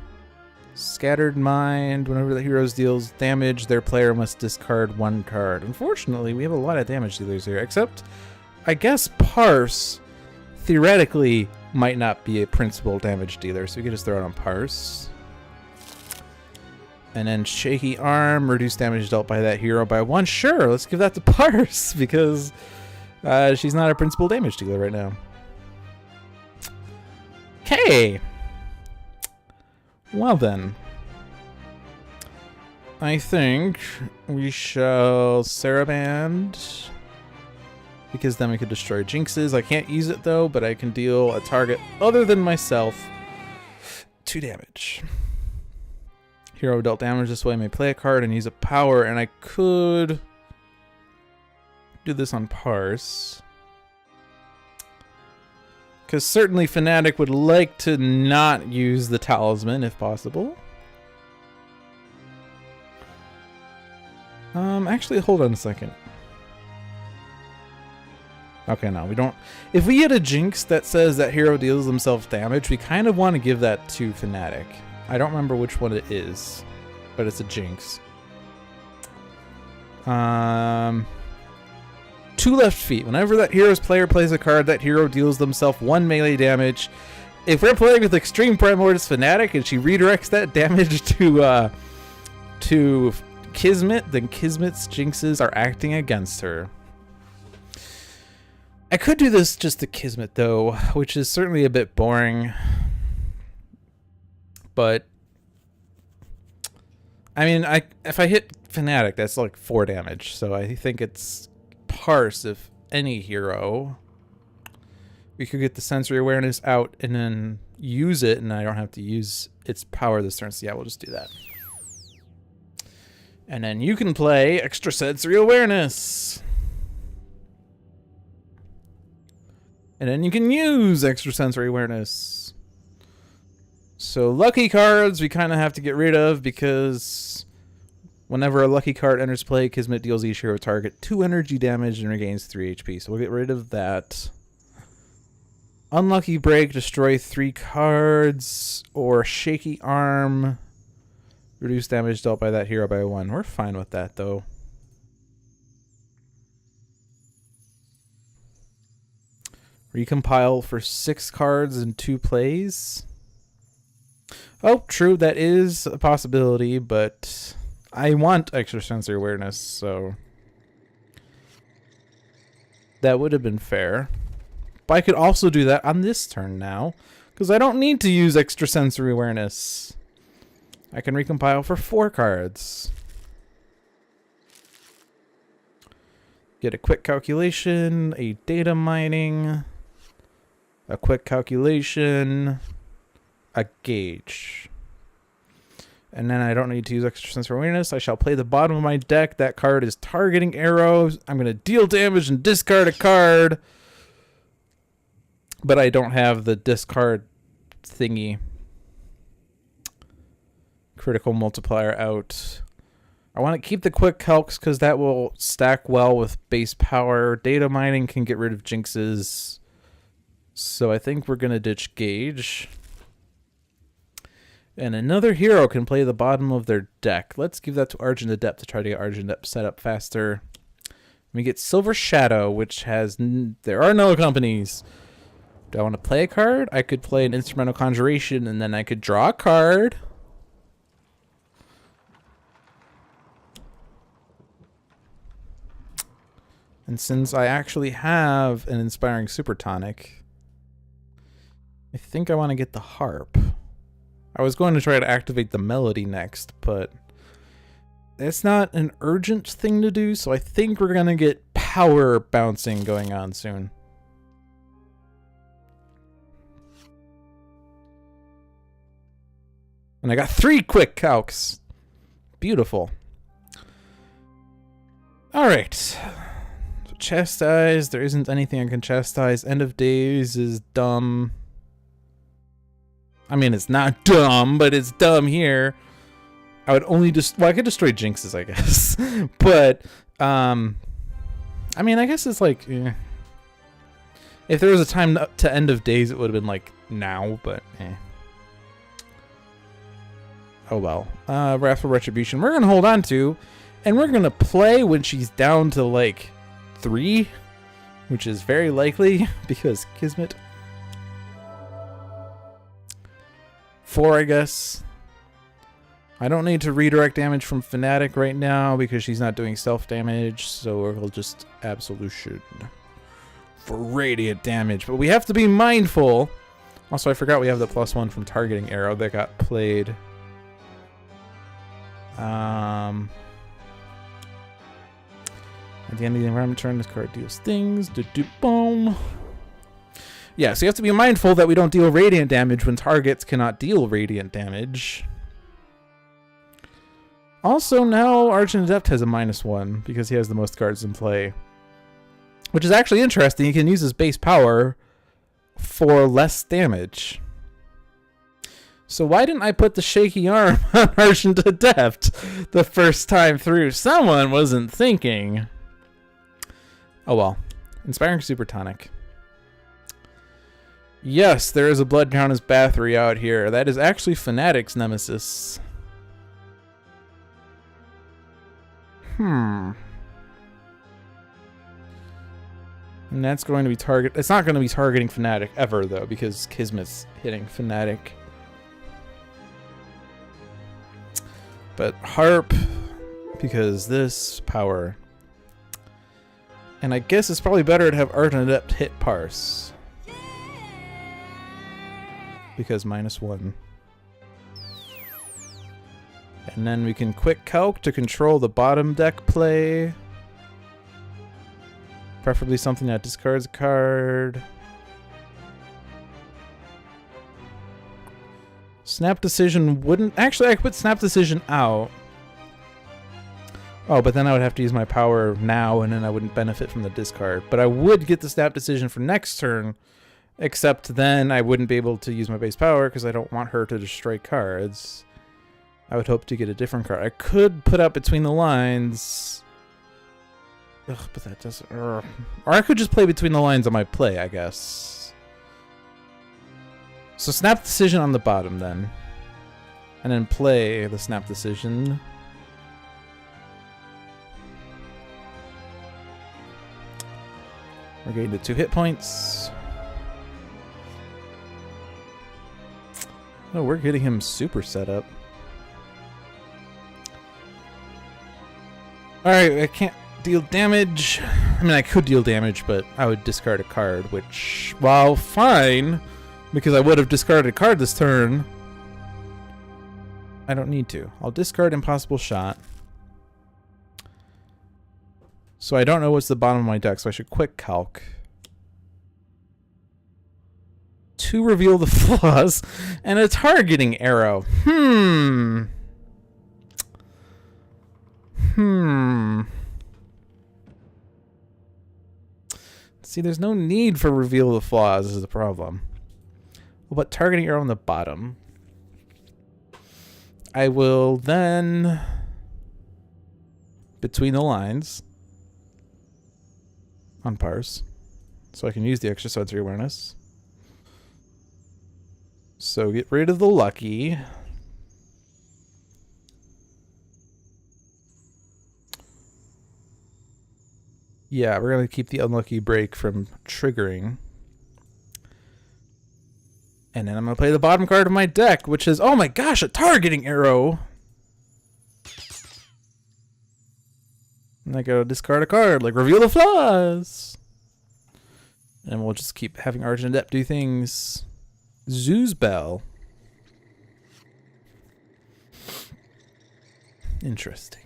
Scattered Mind. Whenever the hero deals damage, their player must discard 1 card. Unfortunately, we have a lot of damage dealers here, except I guess Parse theoretically might not be a principal damage dealer, so we can just throw it on Parse. And then Shaky Arm, reduce damage dealt by that hero by 1. Sure, let's give that to Parse, because she's not a principal damage dealer right now. Okay. Well then, I think we shall Saraband, because then we could destroy Jinxes. I can't use it though, but I can deal a target other than myself 2 damage. Hero dealt damage this way may play a card and use a power, and I could do this on Parse. Because certainly Fanatic would like to not use the Talisman if possible. Actually, hold on a second. Okay, no, we don't. If we get a Jinx that says that hero deals themselves damage, we kind of want to give that to Fanatic. I don't remember which one it is, but it's a Jinx. 2 left feet. Whenever that hero's player plays a card, that hero deals themselves 1 melee damage. If we're playing with Extreme Primord's Fanatic and she redirects that damage to Kismet, then Kismet's Jinxes are acting against her. I could do this just to Kismet though, which is certainly a bit boring. But I mean, if I hit Fanatic, that's like 4 damage. So I think it's Parse, if any hero. We could get the sensory awareness out and then use it, and I don't have to use its power this turn. So yeah, we'll just do that. And then you can play extrasensory awareness. And then you can use extrasensory awareness. So lucky cards we kind of have to get rid of, because whenever a lucky card enters play, Kismet deals each hero target 2 energy damage and regains 3 HP. So we'll get rid of that. Unlucky Break, destroy 3 cards. Or Shaky Arm, reduce damage dealt by that hero by 1. We're fine with that, though. Recompile for 6 cards in 2 plays. Oh, true, that is a possibility, but I want extrasensory awareness, so that would have been fair. But I could also do that on this turn now, because I don't need to use extrasensory awareness. I can recompile for 4 cards. Get a quick calculation, a data mining, a quick calculation, a gauge. And then I don't need to use extrasensory awareness. I shall play the bottom of my deck. That card is targeting arrows. I'm going to deal damage and discard a card. But I don't have the discard thingy. Critical multiplier out. I want to keep the quick calcs because that will stack well with base power. Data mining can get rid of jinxes. So I think we're going to ditch gauge. And another hero can play the bottom of their deck. Let's give that to Argent Adept to try to get Argent Adept set up faster. We get Silver Shadow, which has... there are no companies. Do I want to play a card? I could play an Instrumental Conjuration, and then I could draw a card. And since I actually have an Inspiring Super Tonic, I think I want to get the Harp. I was going to try to activate the Melody next, but it's not an urgent thing to do, so I think we're going to get power bouncing going on soon. And I got 3 quick calcs. Beautiful. Alright. So chastise. There isn't anything I can chastise. End of days is dumb. I mean, it's not dumb, but it's dumb here. I would only just... well, I could destroy jinxes, I guess. But, I mean, I guess it's like... eh. If there was a time to end of days, it would have been like now, but eh. Oh well. Wrathful Retribution. We're going to hold on to, and we're going to play when she's down to like 3, which is very likely because Kismet. 4, I guess. I don't need to redirect damage from Fanatic right now because she's not doing self damage, so we'll just Absolution for radiant damage. But we have to be mindful. Also, I forgot we have the +1 from targeting arrow that got played. At the end of the environment turn, this card deals things. Boom. Yeah, so you have to be mindful that we don't deal radiant damage when targets cannot deal radiant damage. Also, now Argent Adept has a -1 because he has the most cards in play. Which is actually interesting. He can use his base power for less damage. So why didn't I put the shaky arm on Argent Adept the first time through? Someone wasn't thinking. Oh well. Inspiring Super Tonic. Yes, there is a Blood Countess Bathory out here. That is actually Fanatic's nemesis. And that's going to be target... it's not going to be targeting Fanatic ever, though, because Kismet's hitting Fanatic. But Harp, because this power. And I guess it's probably better to have Argent Adept hit Parse. Because -1. And then we can quick calc to control the bottom deck play. Preferably something that discards a card. Snap Decision wouldn't... actually, I could put Snap Decision out. Oh, but then I would have to use my power now, and then I wouldn't benefit from the discard. But I would get the Snap Decision for next turn, except then I wouldn't be able to use my base power because I don't want her to destroy cards. I would hope to get a different card. I could put up Between the Lines... ugh, but that doesn't... or I could just play Between the Lines on my play, I guess. So Snap Decision on the bottom, then. And then play the Snap Decision. We're getting to 2 hit points. Oh, we're getting him super set up. Alright, I can't deal damage. I mean, I could deal damage, but I would discard a card, which, while fine, because I would have discarded a card this turn, I don't need to. I'll discard Impossible Shot. So I don't know what's the bottom of my deck, so I should quick calc. To reveal the flaws, and a targeting arrow. See, there's no need for reveal the flaws is the problem. Well, but targeting arrow on the bottom. I will then, between the lines, on Parse, so I can use the extra sensory awareness. So get rid of the lucky. Yeah, we're going to keep the unlucky break from triggering. And then I'm going to play the bottom card of my deck, which is, oh my gosh, a targeting arrow. And I go discard a card, like reveal the flaws. And we'll just keep having Argent Adept do things. Zoo's Bell. Interesting.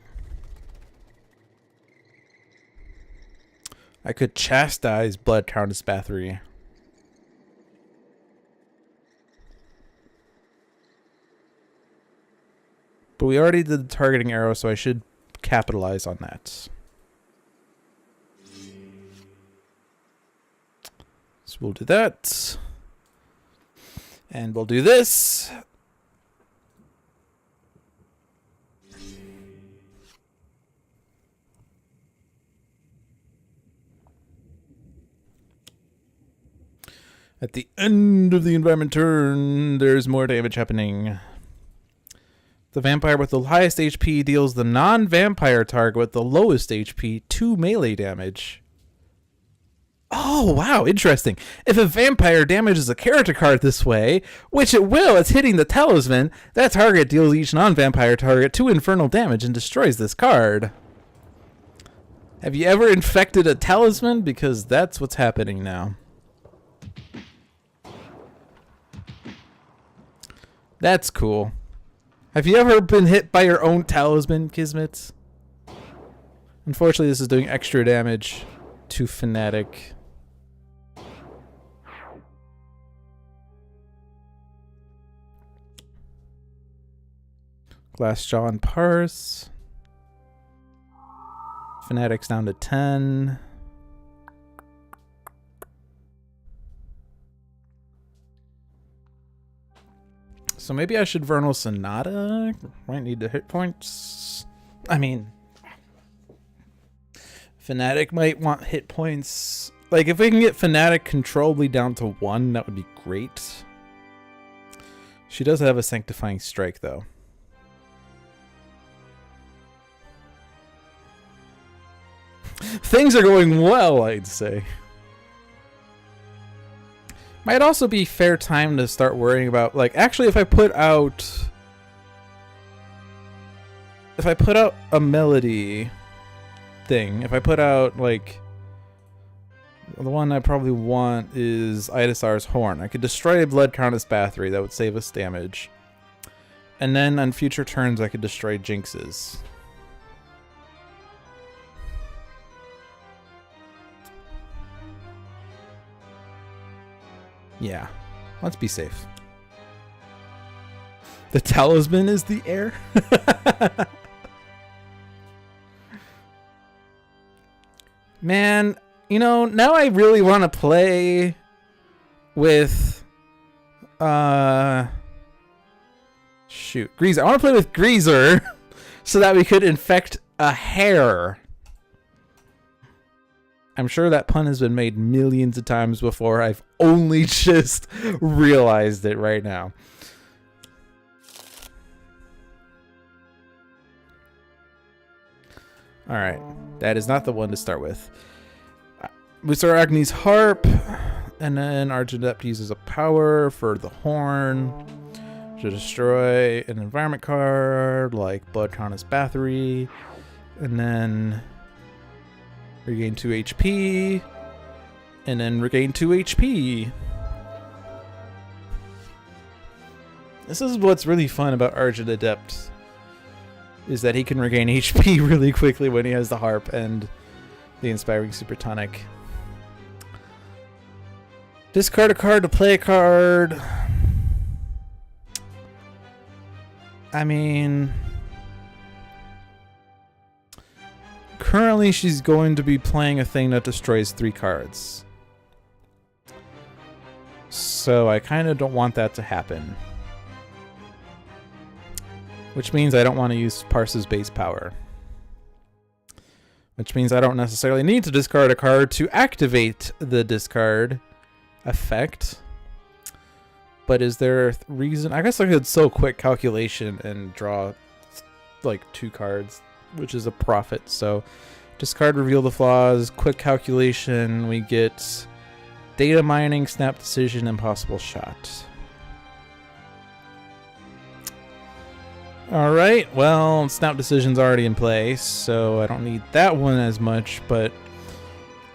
I could chastise Blood Countess Bathory. But we already did the targeting arrow, so I should capitalize on that. So we'll do that. And we'll do this. At the end of the environment turn, there's more damage happening. The vampire with the highest HP deals the non-vampire target with the lowest HP 2 melee damage. Oh, wow, interesting. If a vampire damages a character card this way, which it will, it's hitting the talisman, that target deals each non-vampire target 2 infernal damage and destroys this card. Have you ever infected a talisman? Because that's what's happening now. That's cool. Have you ever been hit by your own talisman, Kismet? Unfortunately, this is doing extra damage to Fanatic. Glassjaw and Parse. Fanatic's down to 10. So maybe I should Vernal Sonata. Might need the hit points. I mean, Fanatic might want hit points. Like, if we can get Fanatic controllably down to 1, that would be great. She does have a Sanctifying Strike, though. Things are going well, I'd say. Might also be fair time to start worrying about, like, actually if I put out a melody thing, if I put out, like, the one I probably want is Idasar's Horn. I could destroy a Blood Countess Bathory, that would save us damage. And then on future turns I could destroy Jinxes. Yeah, let's be safe. The talisman is the heir? Man, you know, now I really want to play with Greaser. I want to play with Greaser so that we could infect a hare. I'm sure that pun has been made millions of times before. I've only just realized it right now. Alright, that is not the one to start with. We start Agni's Harp, and then Argent Adept uses a power for the horn. to destroy an environment card like Bloodtronus Bathory, and then regain 2 HP, and then regain 2 HP. This is what's really fun about Argent Adept, is that he can regain HP really quickly when he has the Harp and the Inspiring Supertonic. Discard a card to play a card. I mean, currently she's going to be playing a thing that destroys 3 cards. So I kind of don't want that to happen. Which means I don't want to use Parse's base power. Which means I don't necessarily need to discard a card to activate the discard effect. But is there a reason? I guess I could so quick calculation and draw like 2 cards, which is a profit. So discard, reveal the flaws, quick calculation. We get data mining, snap decision, impossible shot. Alright, well, snap decision's already in play, so I don't need that one as much, but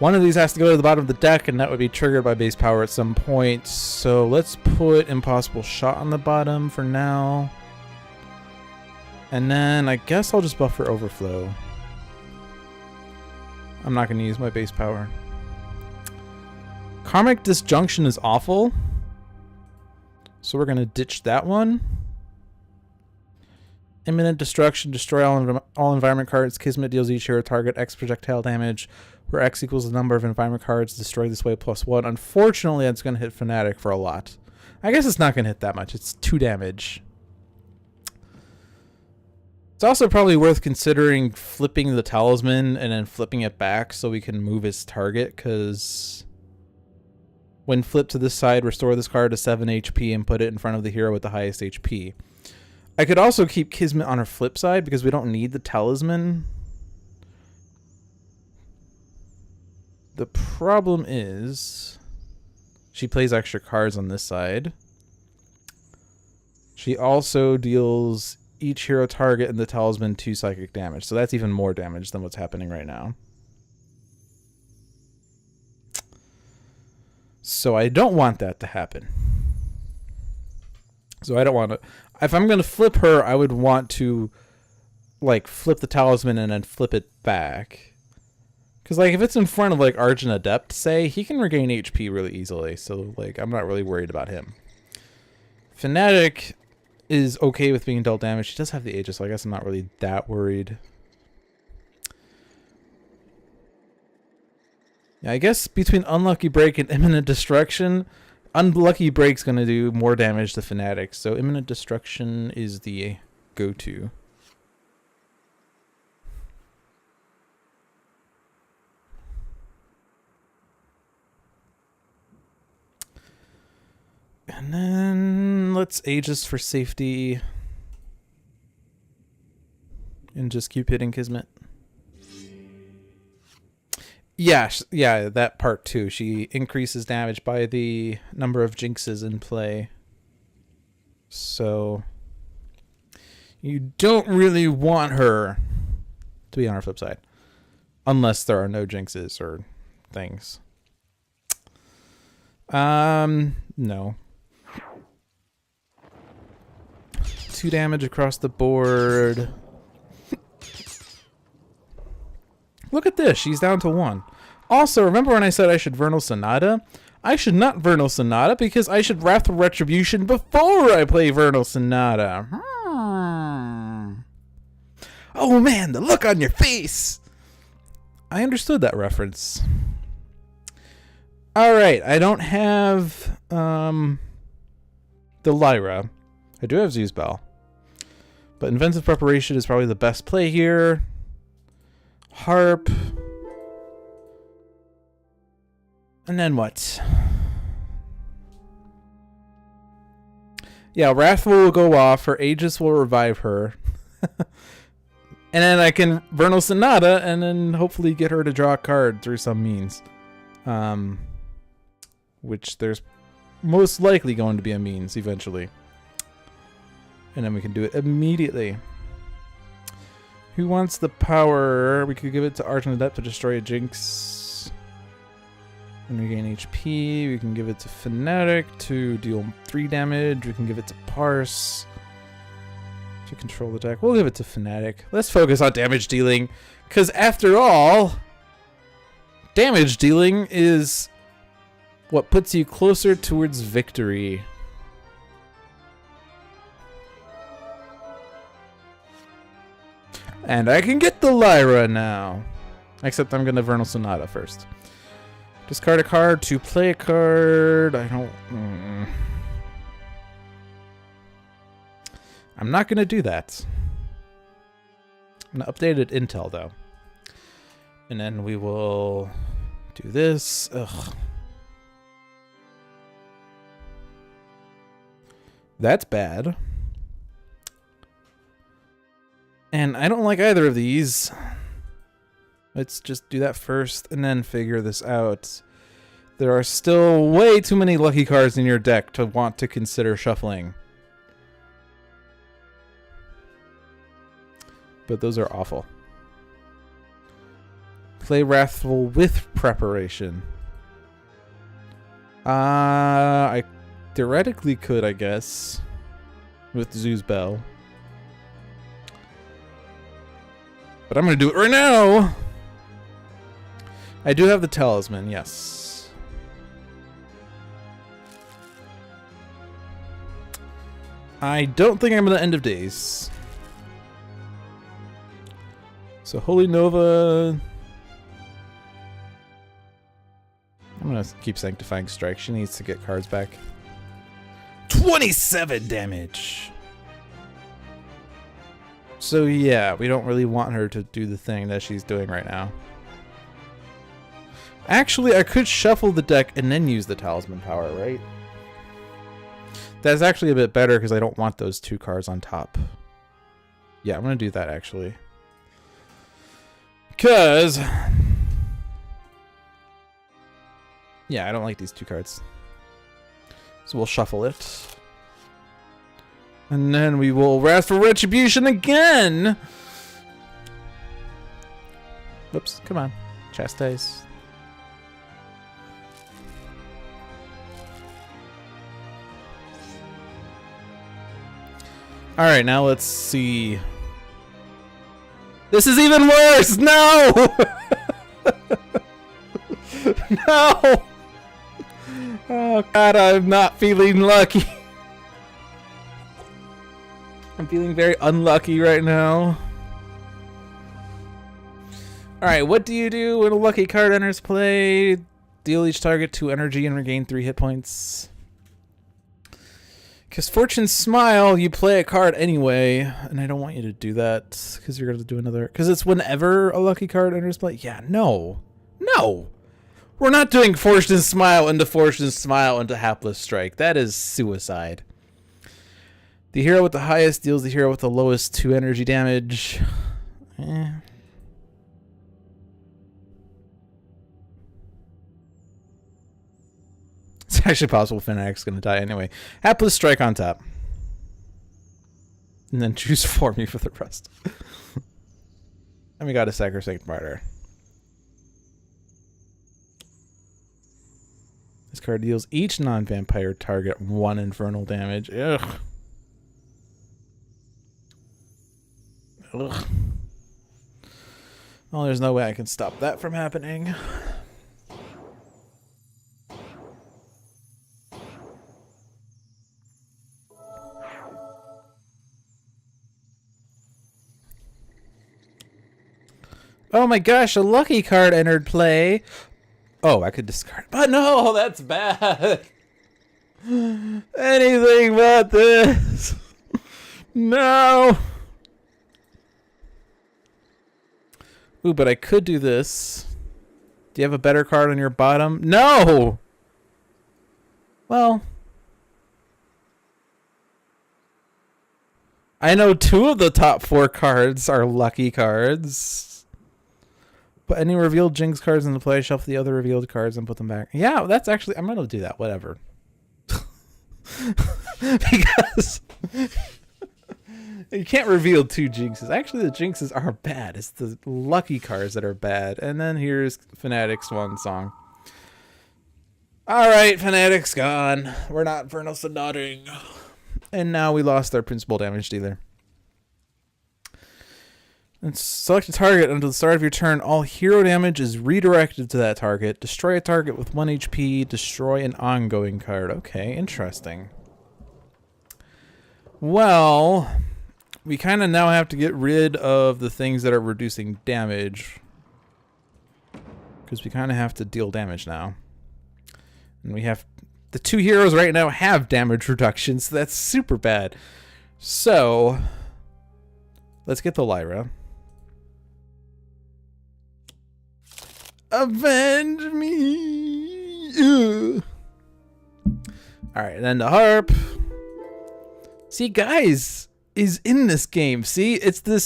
one of these has to go to the bottom of the deck, and that would be triggered by base power at some point. So let's put impossible shot on the bottom for now. And then I guess I'll just buffer overflow. I'm not going to use my base power. Karmic Disjunction is awful, so we're going to ditch that one. Imminent Destruction, destroy all environment cards. Kismet deals each hero target X projectile damage, where X equals the number of environment cards destroyed this way +1. Unfortunately, that's going to hit Fanatic for a lot. I guess it's not going to hit that much. It's 2 damage. It's also probably worth considering flipping the talisman and then flipping it back so we can move his target, because when flipped to this side, restore this card to 7 HP and put it in front of the hero with the highest HP. I could also keep Kismet on her flip side because we don't need the talisman. The problem is she plays extra cards on this side. She also deals each hero target in the talisman 2 psychic damage. So that's even more damage than what's happening right now. So I don't want that to happen. So I don't want to... If I'm going to flip her, I would want to, like, flip the talisman and then flip it back. Because, like, if it's in front of, like, Argent Adept, say, he can regain HP really easily. So, like, I'm not really worried about him. Fanatic is okay with being dealt damage. She does have the Aegis, so I guess I'm not really that worried. Yeah, I guess between Unlucky Break and Imminent Destruction... Unlucky Break's going to do more damage to Fanatic, so Imminent Destruction is the go-to. And then let's Aegis for safety. And just keep hitting Kismet. Yeah, that part too. She increases damage by the number of jinxes in play. So you don't really want her to be on her flip side. Unless there are no jinxes or things. No. 2 damage across the board. Look at this. She's down to 1. Also, remember when I said I should Vernal Sonata? I should not Vernal Sonata because I should Wrathful Retribution before I play Vernal Sonata. Oh man, the look on your face! I understood that reference. Alright, I don't have the Lyra. I do have Zeus Bell. But Inventive Preparation is probably the best play here. Harp. And then what? Yeah, Wrathful will go off. Her Aegis will revive her. And then I can Vernal Sonata and then hopefully get her to draw a card through some means. Which there's most likely going to be a means eventually. And then we can do it immediately. Who wants the power? We could give it to Argent Adept to destroy a Jinx and regain HP. We can give it to Fanatic to deal 3 damage. We can give it to Parse to control the deck. We'll give it to Fanatic. Let's focus on damage dealing, because after all, damage dealing is what puts you closer towards victory. And I can get the Lyra now. Except I'm going to Vernal Sonata first. Discard a card to play a card. I don't... I'm not going to do that. I'm going to update it Intel, though. And then we will do this. Ugh. That's bad. And I don't like either of these. Let's just do that first and then figure this out. There are still way too many lucky cards in your deck to want to consider shuffling. But those are awful. Play Wrathful with preparation. I theoretically could, I guess, with Zoo's Bell. But I'm going to do it right now. I do have the Talisman, yes. I don't think I'm going to End of Days. So Holy Nova. I'm going to keep Sanctifying Strike. She needs to get cards back. 27 damage. So yeah, we don't really want her to do the thing that she's doing right now. Actually, I could shuffle the deck and then use the Talisman power, right? That's actually a bit better because I don't want those 2 cards on top. Yeah, I'm going to do that actually. Because... yeah, I don't like these 2 cards. So we'll shuffle it. And then we will Wrathful Retribution again! Whoops, come on. Chastise. Alright, now let's see. This is even worse! No! No! Oh god, I'm not feeling lucky. I'm feeling very unlucky right now. Alright, what do you do when a lucky card enters play? Deal each target 2 energy and regain 3 hit points. Because Fortune's Smile, you play a card anyway, and I don't want you to do that, because you're going to do another... Because it's whenever a lucky card enters play. Yeah, no. No! We're not doing Fortune's Smile into Hapless Strike. That is suicide. The hero with the highest deals the hero with the lowest 2 energy damage. It's actually possible Fanatic's going to die anyway. Hapless Strike on top. And then choose for me for the rest. And we got a Sacrosanct Martyr. This card deals each non-vampire target 1 infernal damage. Ugh. Ugh. Well, there's no way I can stop that from happening. Oh my gosh, a lucky card entered play. Oh, I could discard. But no, that's bad. Anything but this. No. Ooh, but I could do this. Do you have a better card on your bottom? No! Well. I know 2 of the top 4 cards are lucky cards. Put any revealed Jinx cards into play, shuffle the other revealed cards, and put them back. Yeah, that's actually... I'm going to do that. Whatever. Because... You can't reveal 2 jinxes. Actually, the jinxes are bad. It's the lucky cards that are bad. And then here's Fanatic's one song. Alright, Fanatic's gone. We're not Infernal Sonating. And now we lost our principal damage dealer. And select a target until the start of your turn. All hero damage is redirected to that target. Destroy a target with 1 HP. Destroy an ongoing card. Okay, interesting. Well, we kind of now have to get rid of the things that are reducing damage. Because we kind of have to deal damage now. And we have... The 2 heroes right now have damage reduction, so that's super bad. So, let's get the Lyra. Avenge me! Ugh. Alright, and then the harp. See, guys is in this game. See, it's the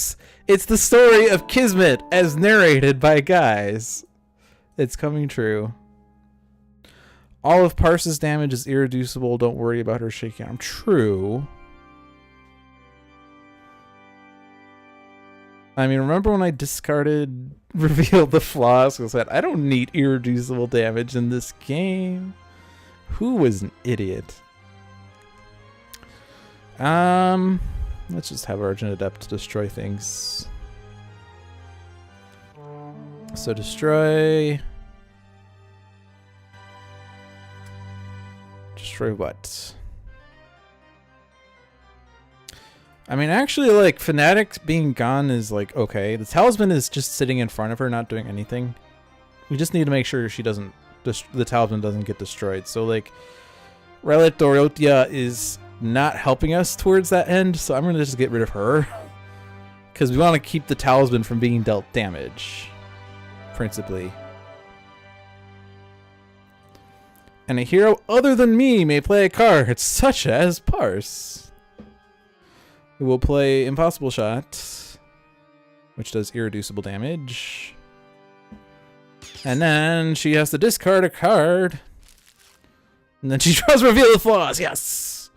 story of Kismet as narrated by guys. It's coming true. All of Parse's damage is irreducible. Don't worry about her shaking arm. True. I mean, remember when I discarded Reveal the Flaws? I said, I don't need irreducible damage in this game. Who was an idiot? Let's just have Argent Adept destroy things. So destroy... Destroy what? I mean, actually, like, Fanatic being gone is, like, okay. The Talisman is just sitting in front of her, not doing anything. We just need to make sure she doesn't... the Talisman doesn't get destroyed. So, like, Relic Dorothea is not helping us towards that end, so I'm going to just get rid of her. Because we want to keep the Talisman from being dealt damage. Principally. And a hero other than me may play a card, such as Parse. We will play Impossible Shot, which does irreducible damage. And then she has to discard a card. And then she draws Reveal the Flaws, yes!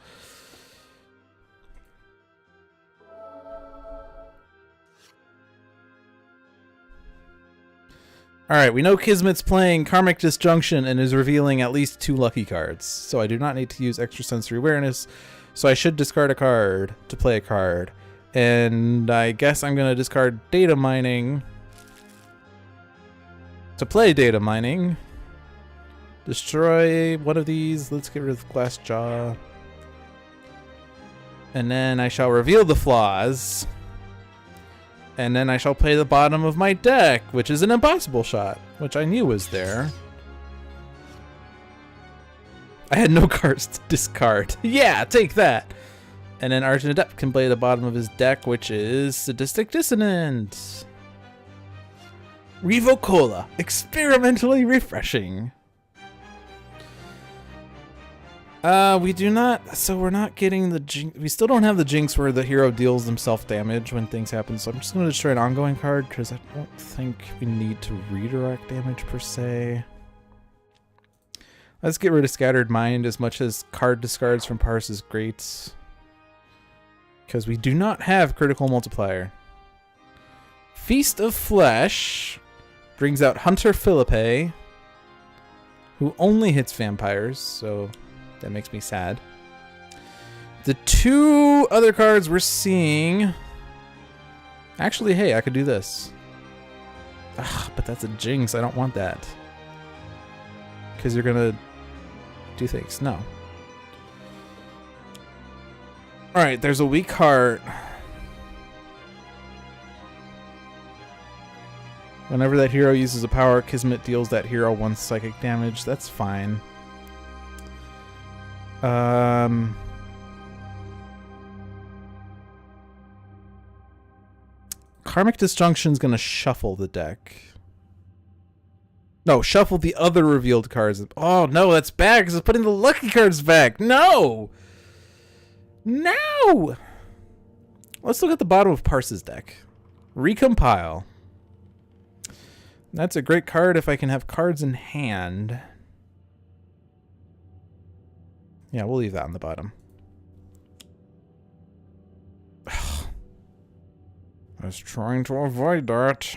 Alright, we know Kismet's playing Karmic Disjunction and is revealing at least 2 lucky cards. So I do not need to use Extrasensory Awareness. So I should discard a card to play a card. And I guess I'm going to discard Data Mining to play Data Mining. Destroy one of these. Let's get rid of Glass Jaw. And then I shall reveal the Flaws. And then I shall play the bottom of my deck, which is an Impossible Shot, which I knew was there. I had no cards to discard. Yeah, take that. And then Argent Adept can play the bottom of his deck, which is Sadistic Dissonance. Revocola, experimentally refreshing. We do not, so we're not getting the jinx. We still don't have the jinx where the hero deals himself damage when things happen, so I'm just going to destroy an ongoing card because I don't think we need to redirect damage per se. Let's get rid of Scattered Mind as much as card discards from Parse is great. Because we do not have Critical Multiplier. Feast of Flesh brings out Hunter Philippe, who only hits vampires, so that makes me sad. The 2 other cards we're seeing... Actually, hey, I could do this. Ugh, but that's a jinx. I don't want that. Because you're going to do things. No. Alright, there's a weak heart. Whenever that hero uses a power, Kismet deals that hero 1 psychic damage. That's fine. Karmic Disjunction's gonna shuffle the deck. No, shuffle the other revealed cards. Oh no, that's bad because it's putting the lucky cards back. No! No! Let's look at the bottom of Parse's deck. Recompile. That's a great card if I can have cards in hand. Yeah, we'll leave that on the bottom. I was trying to avoid that.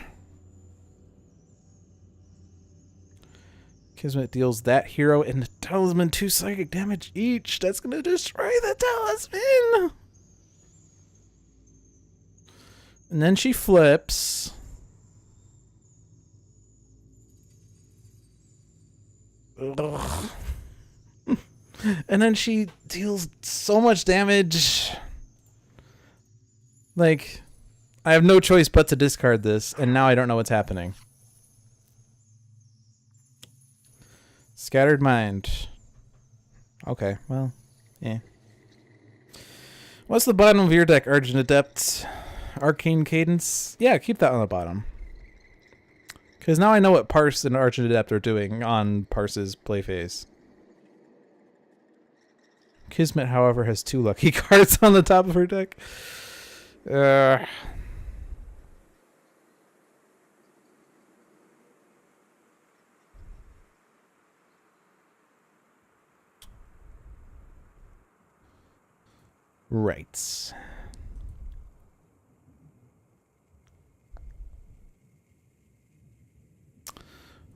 Kismet deals that hero and the talisman 2 psychic damage each. That's gonna destroy the talisman. And then she flips. Ugh. And then she deals so much damage. Like, I have no choice but to discard this, and now I don't know what's happening. Scattered Mind. Okay, well, yeah. What's the bottom of your deck, Argent Adept? Arcane Cadence? Yeah, keep that on the bottom. Because now I know what Parse and Argent Adept are doing on Parse's play phase. Kismet, however, has 2 lucky cards on the top of her deck. Right.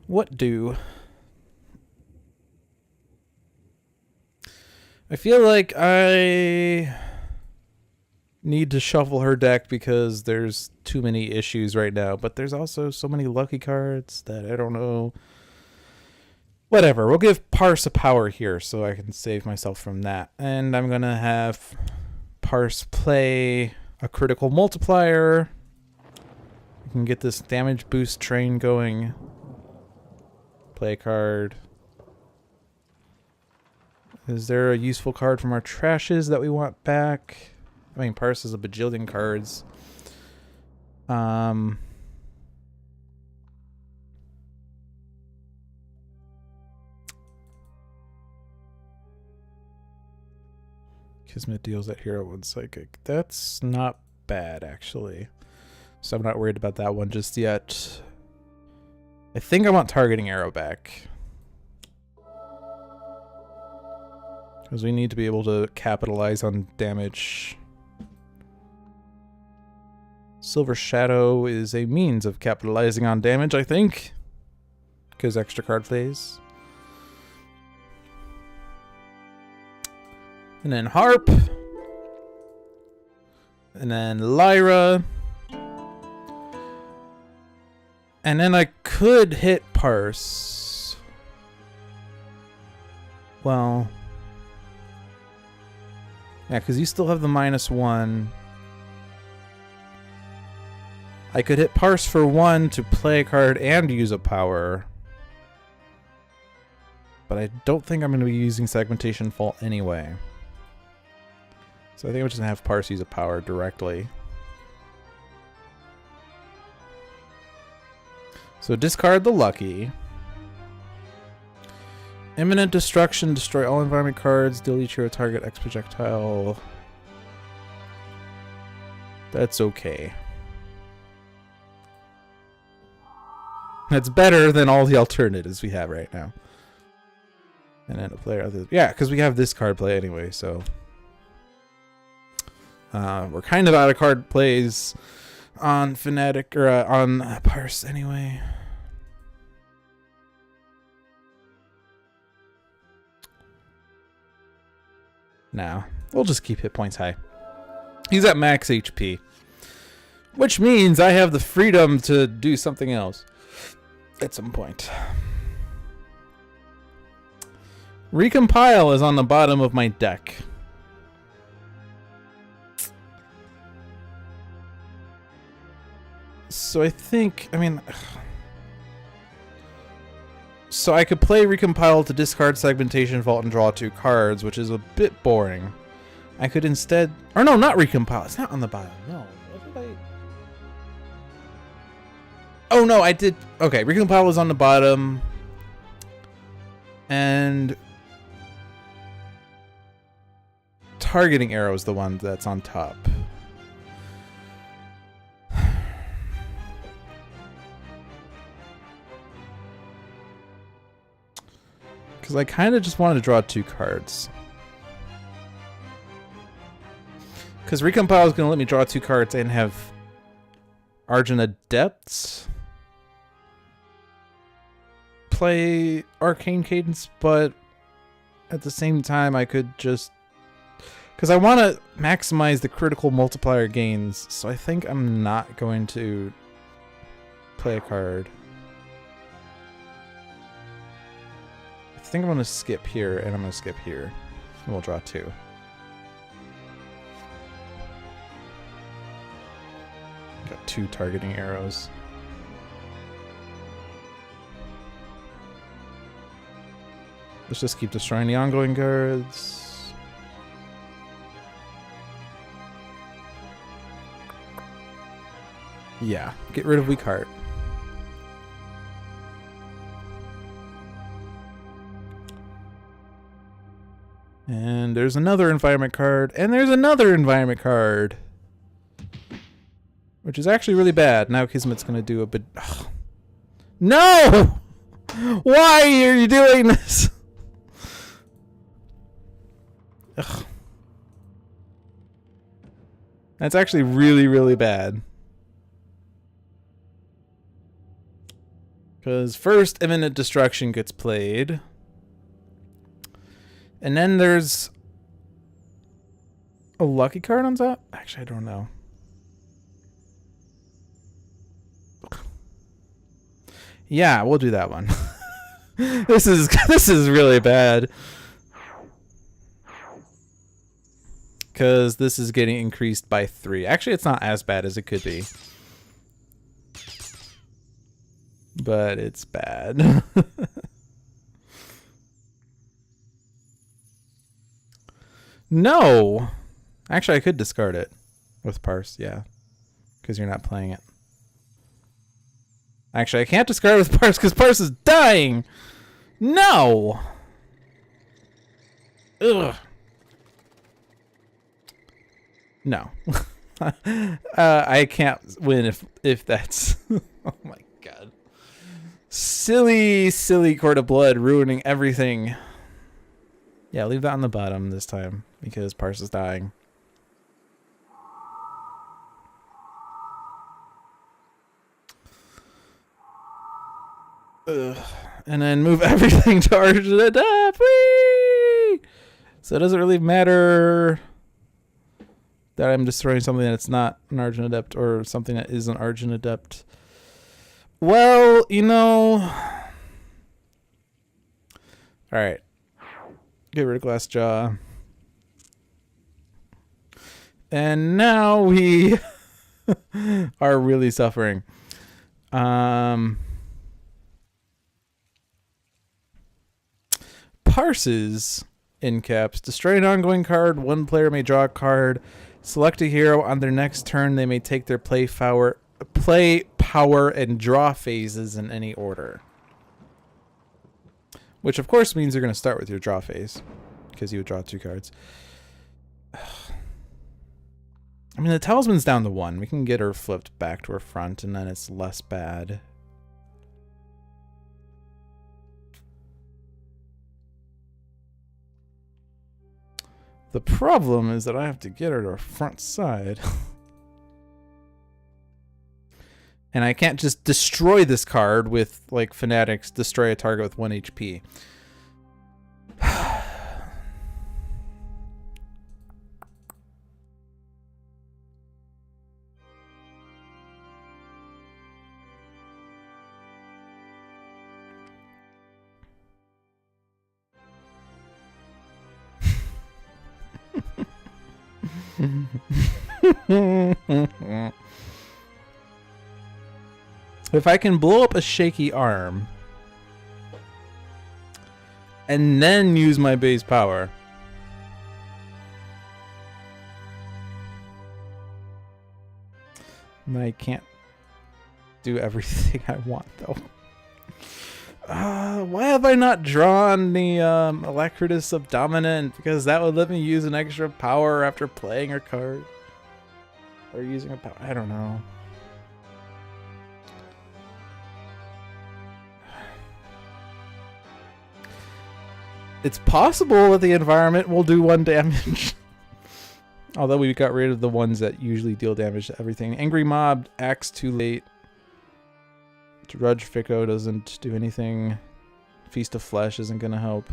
What do? I feel like I need to shuffle her deck because there's too many issues right now, but there's also so many lucky cards that I don't know. Whatever, we'll give Parse a power here so I can save myself from that. And I'm going to have Parse play a critical multiplier. We can get this damage boost train going. Play a card. Is there a useful card from our trashes that we want back? I mean, Parse has a bajillion cards. Kismet deals that hero 1 psychic. That's not bad, actually. So I'm not worried about that one just yet. I think I want targeting arrow back. Because we need to be able to capitalize on damage. Silver Shadow is a means of capitalizing on damage, I think. Because extra card plays. And then Harp. And then Lyra. And then I could hit Parse. Well... yeah, because you still have the -1. I could hit Parse for 1 to play a card and use a power. But I don't think I'm going to be using Segmentation Fault anyway. So I think I'm just going to have Parse use a power directly. So discard the lucky. Imminent Destruction, destroy all environment cards, deal each hero target X projectile. That's okay. That's better than all the alternatives we have right now. And then a player other, yeah, because we have this card play anyway, so we're kind of out of card plays on Fanatic or on Parse anyway. Now, we'll just keep hit points high. He's at max HP, which means I have the freedom to do something else at some point. Recompile is on the bottom of my deck. So I think, I mean... so I could play Recompile to discard Segmentation Vault and draw 2 cards, which is a bit boring. I could instead... or no, not Recompile. It's not on the bottom. No. What did I... oh, no, I did... okay, Recompile was on the bottom. And... Targeting Arrow is the one that's on top. Because I kind of just wanted to draw 2 cards. Because Recompile is going to let me draw 2 cards and have Argent Adepts play Arcane Cadence, but at the same time I could just... Because I want to maximize the critical multiplier gains, so I think I'm not going to play a card. I think I'm going to skip here, and I'm going to skip here. And we'll draw 2. Got 2 targeting arrows. Let's just keep destroying the ongoing cards. Yeah, get rid of weak heart. And there's another environment card, and there's another environment card. Which is actually really bad. Now Kismet's gonna do a bit... Ugh. No! Why are you doing this? Ugh. That's actually really, really bad. Because first, Imminent Destruction gets played. And then there's a lucky card on top? Actually, I don't know. Yeah, we'll do that one. This is really bad. Because this is getting increased by 3. Actually, it's not as bad as it could be. But it's bad. No! Actually, I could discard it with Parse, yeah. Because you're not playing it. Actually, I can't discard it with Parse because Parse is dying! No! Ugh. No. I can't win if that's... Oh my god. Silly, silly Court of Blood ruining everything. Yeah, leave that on the bottom this time because Parse is dying. Ugh. And then move everything to Argent Adept. Whee! So it doesn't really matter that I'm destroying something that's not an Argent Adept or something that is an Argent Adept. Well, you know... Alright. Get rid of Glassjaw. And now we are really suffering. Parses, in caps. Destroy an ongoing card. One player may draw a card. Select a hero. On their next turn, they may take their play power, and draw phases in any order. Which, of course, means you're going to start with your draw phase. Because you would draw 2 cards. I mean, the Talisman's down to 1. We can get her flipped back to her front, and then it's less bad. The problem is that I have to get her to her front side. And I can't just destroy this card with, like, Fanatics, destroy a target with 1 HP. If I can blow up a shaky arm and then use my base power, I can't do everything I want though. Why have I not drawn the Alacritus of Dominant? Because that would let me use an extra power after playing a card. Or using a power. I don't know. It's possible that the environment will do 1 damage. Although we got rid of the ones that usually deal damage to everything. Angry Mob acts too late. Drudge Fico doesn't do anything. Feast of Flesh isn't going to help.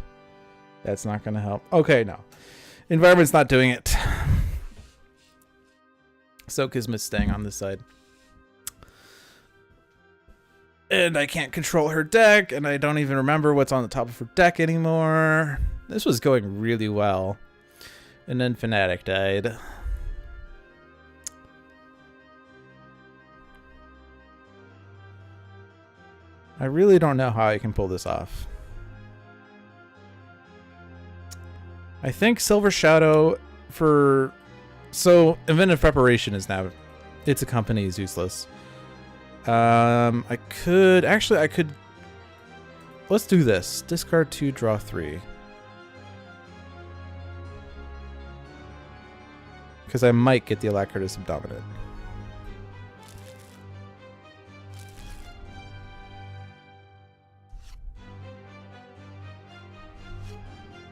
That's not going to help. Okay, no. Environment's not doing it. So Kismet's staying on this side. And I can't control her deck, and I don't even remember what's on the top of her deck anymore. This was going really well. And then Fanatic died. I really don't know how I can pull this off. I think Silver Shadow for... So, Inventive Preparation is now... Its a company is useless. I could... Actually, I could... Let's do this. Discard 2, draw 3. Because I might get the Alacritus of Dominant.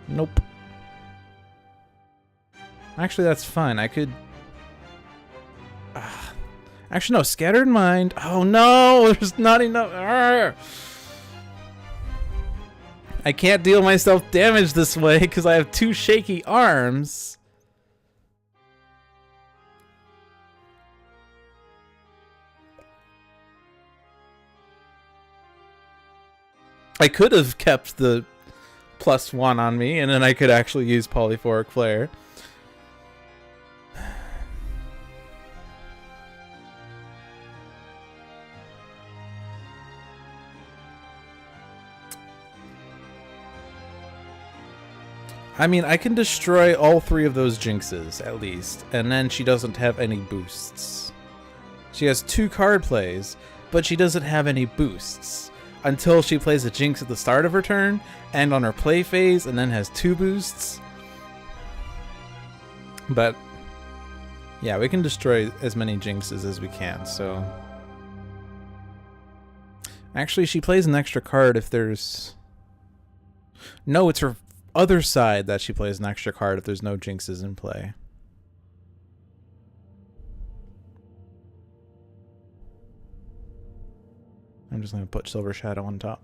Nope. Actually, that's fine. I could... Actually, no. Scattered Mind. Oh, no! There's not enough... Arrgh. I can't deal myself damage this way because I have 2 shaky arms. I could have kept the +1 on me, and then I could actually use Polyphoric Flare. I mean, I can destroy all 3 of those Jinxes, at least, and then she doesn't have any boosts. She has 2 card plays, but she doesn't have any boosts. Until she plays a Jinx at the start of her turn, and on her play phase, and then has 2 boosts. But, yeah, we can destroy as many Jinxes as we can, so... Actually, she plays an extra card if there's... No, it's her other side that she plays an extra card if there's no Jinxes in play. I'm just going to put Silver Shadow on top.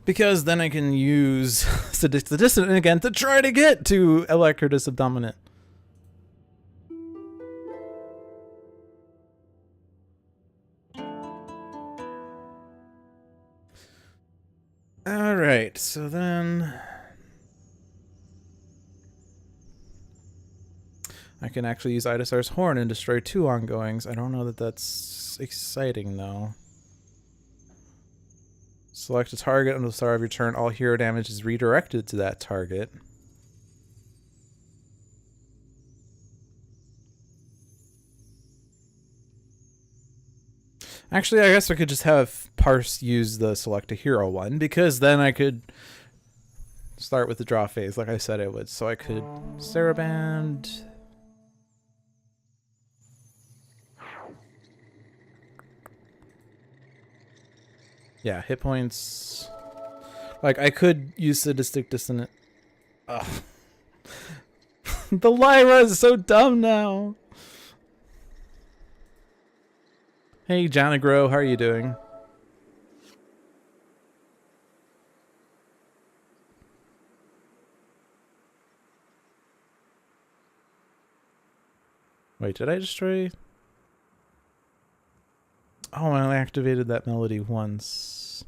Because then I can use Sadistic the Dissonant again to try to get to Alacritus of Dominant. Alright, so then... I can actually use Idasar's Horn and destroy 2 ongoings. I don't know that that's exciting, though. Select a target on the start of your turn. All hero damage is redirected to that target. Actually, I guess I could just have Parse use the select a hero one, because then I could start with the draw phase like I said I would. So I could Saraband. Yeah, hit points. Like, I could use Sadistic Dissonant. Ugh. The Lyra is so dumb now. Hey, Janagro, how are you doing? Wait, did I destroy... Oh, I activated that melody once.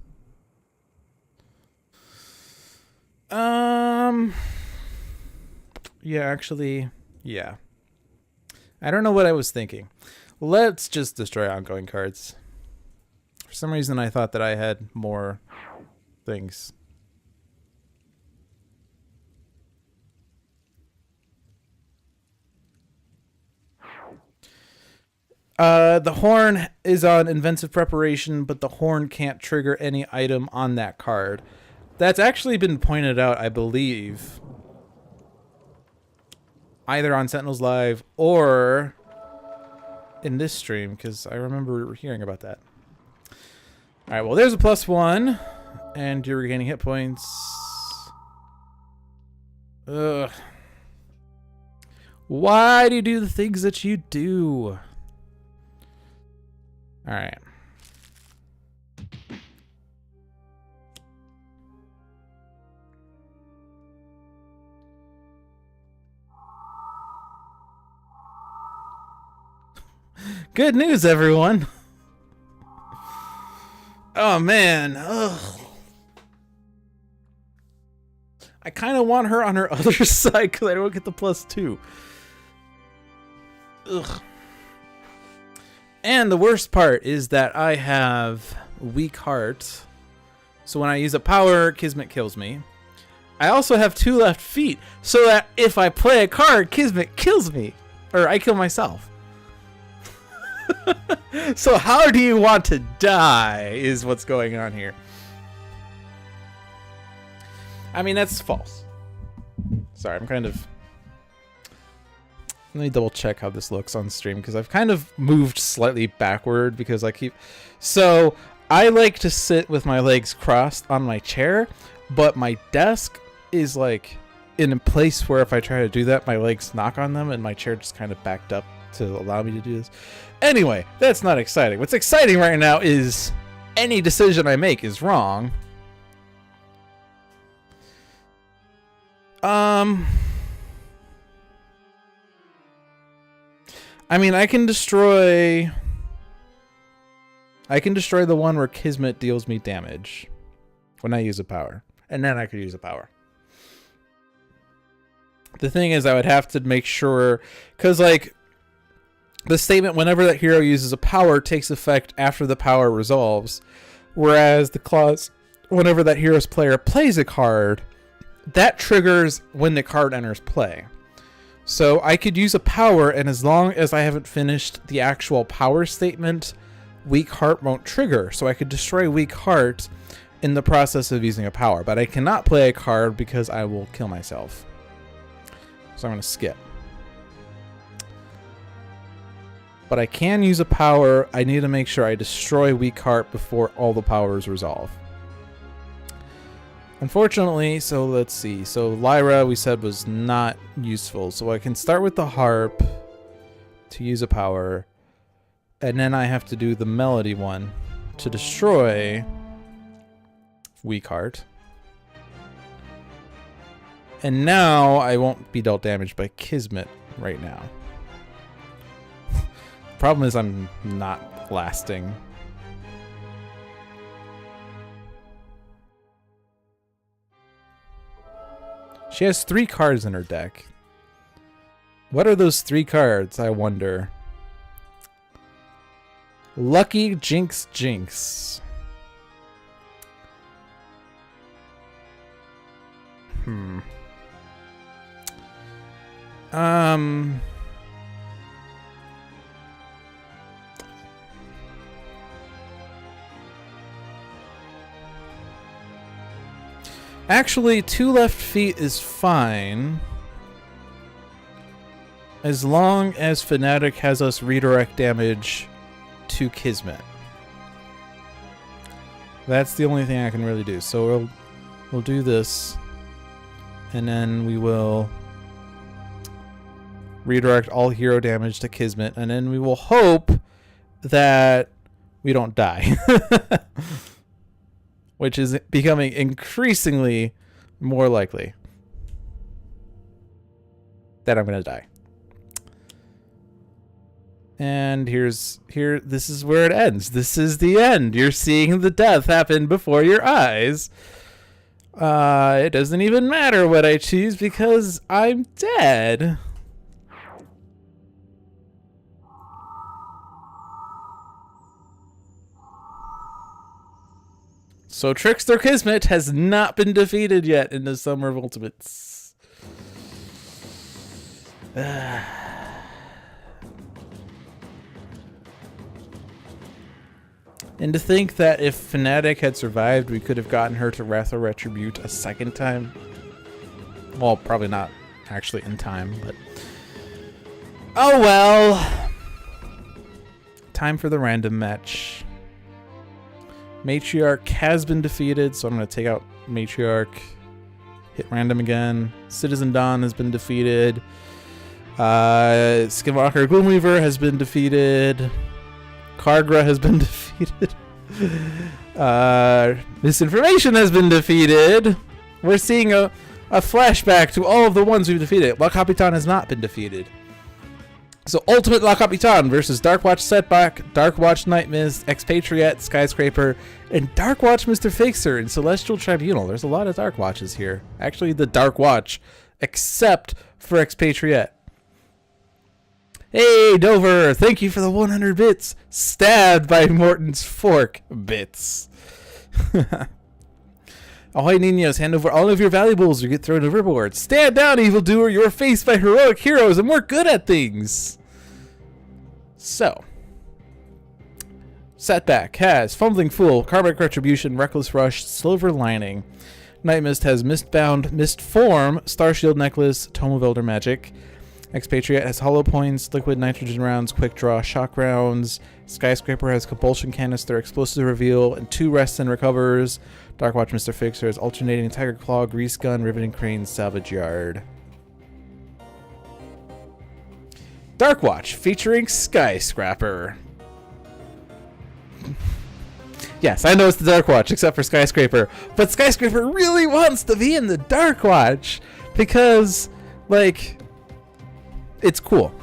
Yeah, actually, yeah. I don't know what I was thinking. Let's just destroy ongoing cards. For some reason, I thought that I had more things. The horn is on Inventive Preparation, but the horn can't trigger any item on that card. That's actually been pointed out, I believe, either on Sentinels Live or in this stream, because I remember hearing about that. Alright, well, there's a +1, and you're regaining hit points. Ugh. Why do you do the things that you do? All right. Good news, everyone. Oh, man. Ugh. I kind of want her on her other side because I don't get the +2. Ugh. And the worst part is that I have weak heart. So when I use a power, Kismet kills me. I also have 2 left feet, so that if I play a card, Kismet kills me. Or I kill myself. So how do you want to die is what's going on here. I mean, that's false. Sorry, I'm kind of... Let me double check how this looks on stream, because I've kind of moved slightly backward because I keep... So, I like to sit with my legs crossed on my chair, but my desk is like in a place where if I try to do that, my legs knock on them and my chair just kind of backed up to allow me to do this. Anyway, that's not exciting. What's exciting right now is any decision I make is wrong. I mean, I can destroy the one where Kismet deals me damage when I use a power. And then I could use a power. The thing is, I would have to make sure, because like the statement whenever that hero uses a power takes effect after the power resolves, whereas the clause whenever that hero's player plays a card, that triggers when the card enters play. So I could use a power, and as long as I haven't finished the actual power statement, weak heart won't trigger. So I could destroy weak heart in the process of using a power, but I cannot play a card because I will kill myself. So I'm going to skip. But I can use a power. I need to make sure I destroy weak heart before all the powers resolve. Unfortunately, so let's see. So Lyra, we said, was not useful. So I can start with the harp to use a power. And then I have to do the melody one to destroy weak heart. And now I won't be dealt damage by Kismet right now. Problem is I'm not lasting. She has 3 cards in her deck. What are those 3 cards, I wonder? Lucky Jinx Jinx. Actually, 2 left feet is fine. As long as Fanatic has us redirect damage to Kismet. That's the only thing I can really do. So we'll do this. And then we will redirect all hero damage to Kismet. And then we will hope that we don't die. Which is becoming increasingly more likely that I'm going to die. And this is where it ends. This is the end. You're seeing the death happen before your eyes. It doesn't even matter what I choose because I'm dead. So Trickster Kismet has not been defeated yet in the Summer of Ultimates. And to think that if Fanatic had survived, we could have gotten her to Wrath or Retribute a second time. Well, probably not actually in time, but... Oh well! Time for the random match. Matriarch has been defeated, so I'm going to take out Matriarch. Hit random again. Citizen Dawn has been defeated. Skinwalker Gloomweaver has been defeated. Kargra has been defeated. Misinformation has been defeated. We're seeing a flashback to all of the ones we've defeated. La Capitan has not been defeated. So Ultimate La Capitan versus Darkwatch Setback, Darkwatch Nightmist, Expatriette, Skyscraper, and Darkwatch Mr. Fixer and Celestial Tribunal. There's a lot of Darkwatches here. Actually, the Darkwatch, except for Expatriette. Hey, Dover, thank you for the 100 bits. Stabbed by Morton's fork bits. Ahoy, Ninos, hand over all of your valuables or get thrown overboard. Stand down, evildoer. You are faced by heroic heroes and we're good at things. So, Setback has Fumbling Fool, Karmic Retribution, Reckless Rush, Silver Lining. Nightmist has Mistbound, Mist Form, Starshield Necklace, Tome of Elder Magic. Expatriette has Hollow Points, Liquid Nitrogen Rounds, Quick Draw, Shock Rounds. Skyscraper has Compulsion Canister, Explosive Reveal, and 2 Rests and Recovers. Darkwatch Mr. Fixer has Alternating Tiger Claw, Grease Gun, Riveting Crane, Salvage Yard. Darkwatch featuring Skyscraper. Yes, I know it's the Darkwatch, except for Skyscraper. But Skyscraper really wants to be in the Darkwatch because, like, it's cool.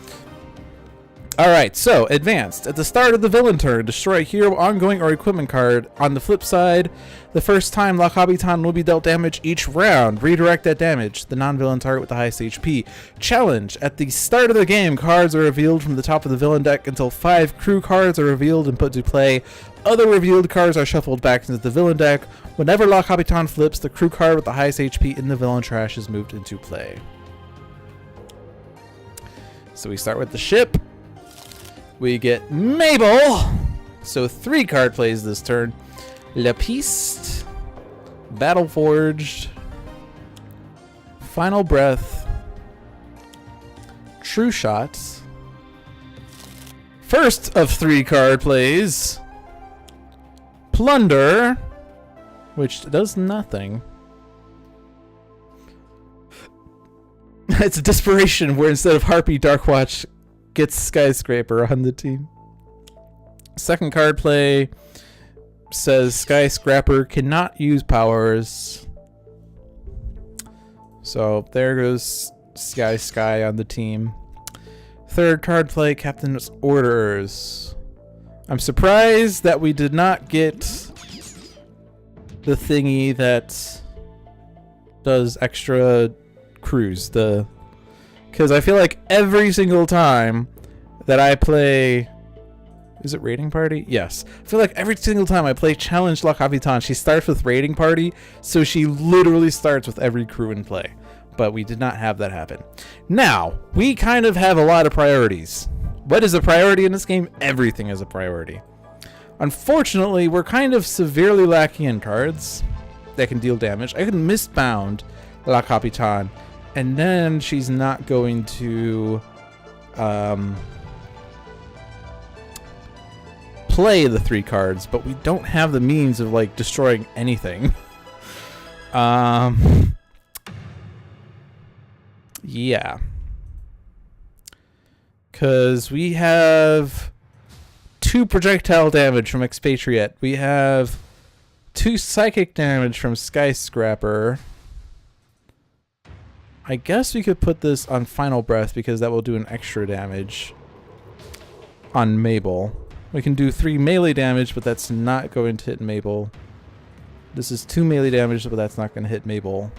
Alright, so, advanced. At the start of the villain turn, destroy a hero, ongoing, or equipment card. On the flip side, the first time La Capitan will be dealt damage each round. Redirect that damage. The non-villain target with the highest HP. Challenge. At the start of the game, cards are revealed from the top of the villain deck until 5 crew cards are revealed and put to play. Other revealed cards are shuffled back into the villain deck. Whenever La Capitan flips, the crew card with the highest HP in the villain trash is moved into play. So we start with the ship. We get Mabel. So 3 card plays this turn. La Piste, Battle Forged, Final Breath, True Shots. First of 3 card plays, Plunder, which does nothing. It's a Desperation where instead of Harpy, Darkwatch gets Skyscraper on the team. Second card play says Skyscraper cannot use powers. So there goes Sky on the team. Third card play, Captain's Orders. I'm surprised that we did not get the thingy that does extra crews. Because I feel like every single time that I play... Is it Raiding Party? Yes. I feel like every single time I play Challenge La Capitan, she starts with Raiding Party, so she literally starts with every crew in play. But we did not have that happen. Now, we kind of have a lot of priorities. What is a priority in this game? Everything is a priority. Unfortunately, we're kind of severely lacking in cards that can deal damage. I can Mistbound La Capitan, and then she's not going to play the 3 cards, but we don't have the means of like destroying anything. Yeah. Because we have 2 projectile damage from Expatriette. We have 2 psychic damage from Skyscraper. I guess we could put this on Final Breath because that will do an extra damage on Mabel. We can do 3 melee damage, but that's not going to hit Mabel. This is 2 melee damage, but that's not going to hit Mabel.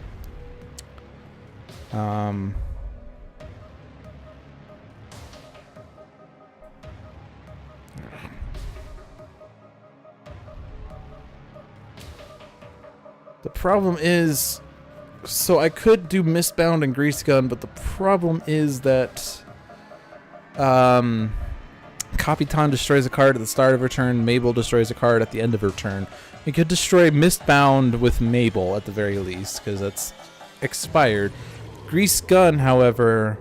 The problem is, so I could do Mistbound and Grease Gun, but the problem is that Capitan destroys a card at the start of her turn, Mabel destroys a card at the end of her turn. We could destroy Mistbound with Mabel at the very least, because that's expired. Grease Gun, however,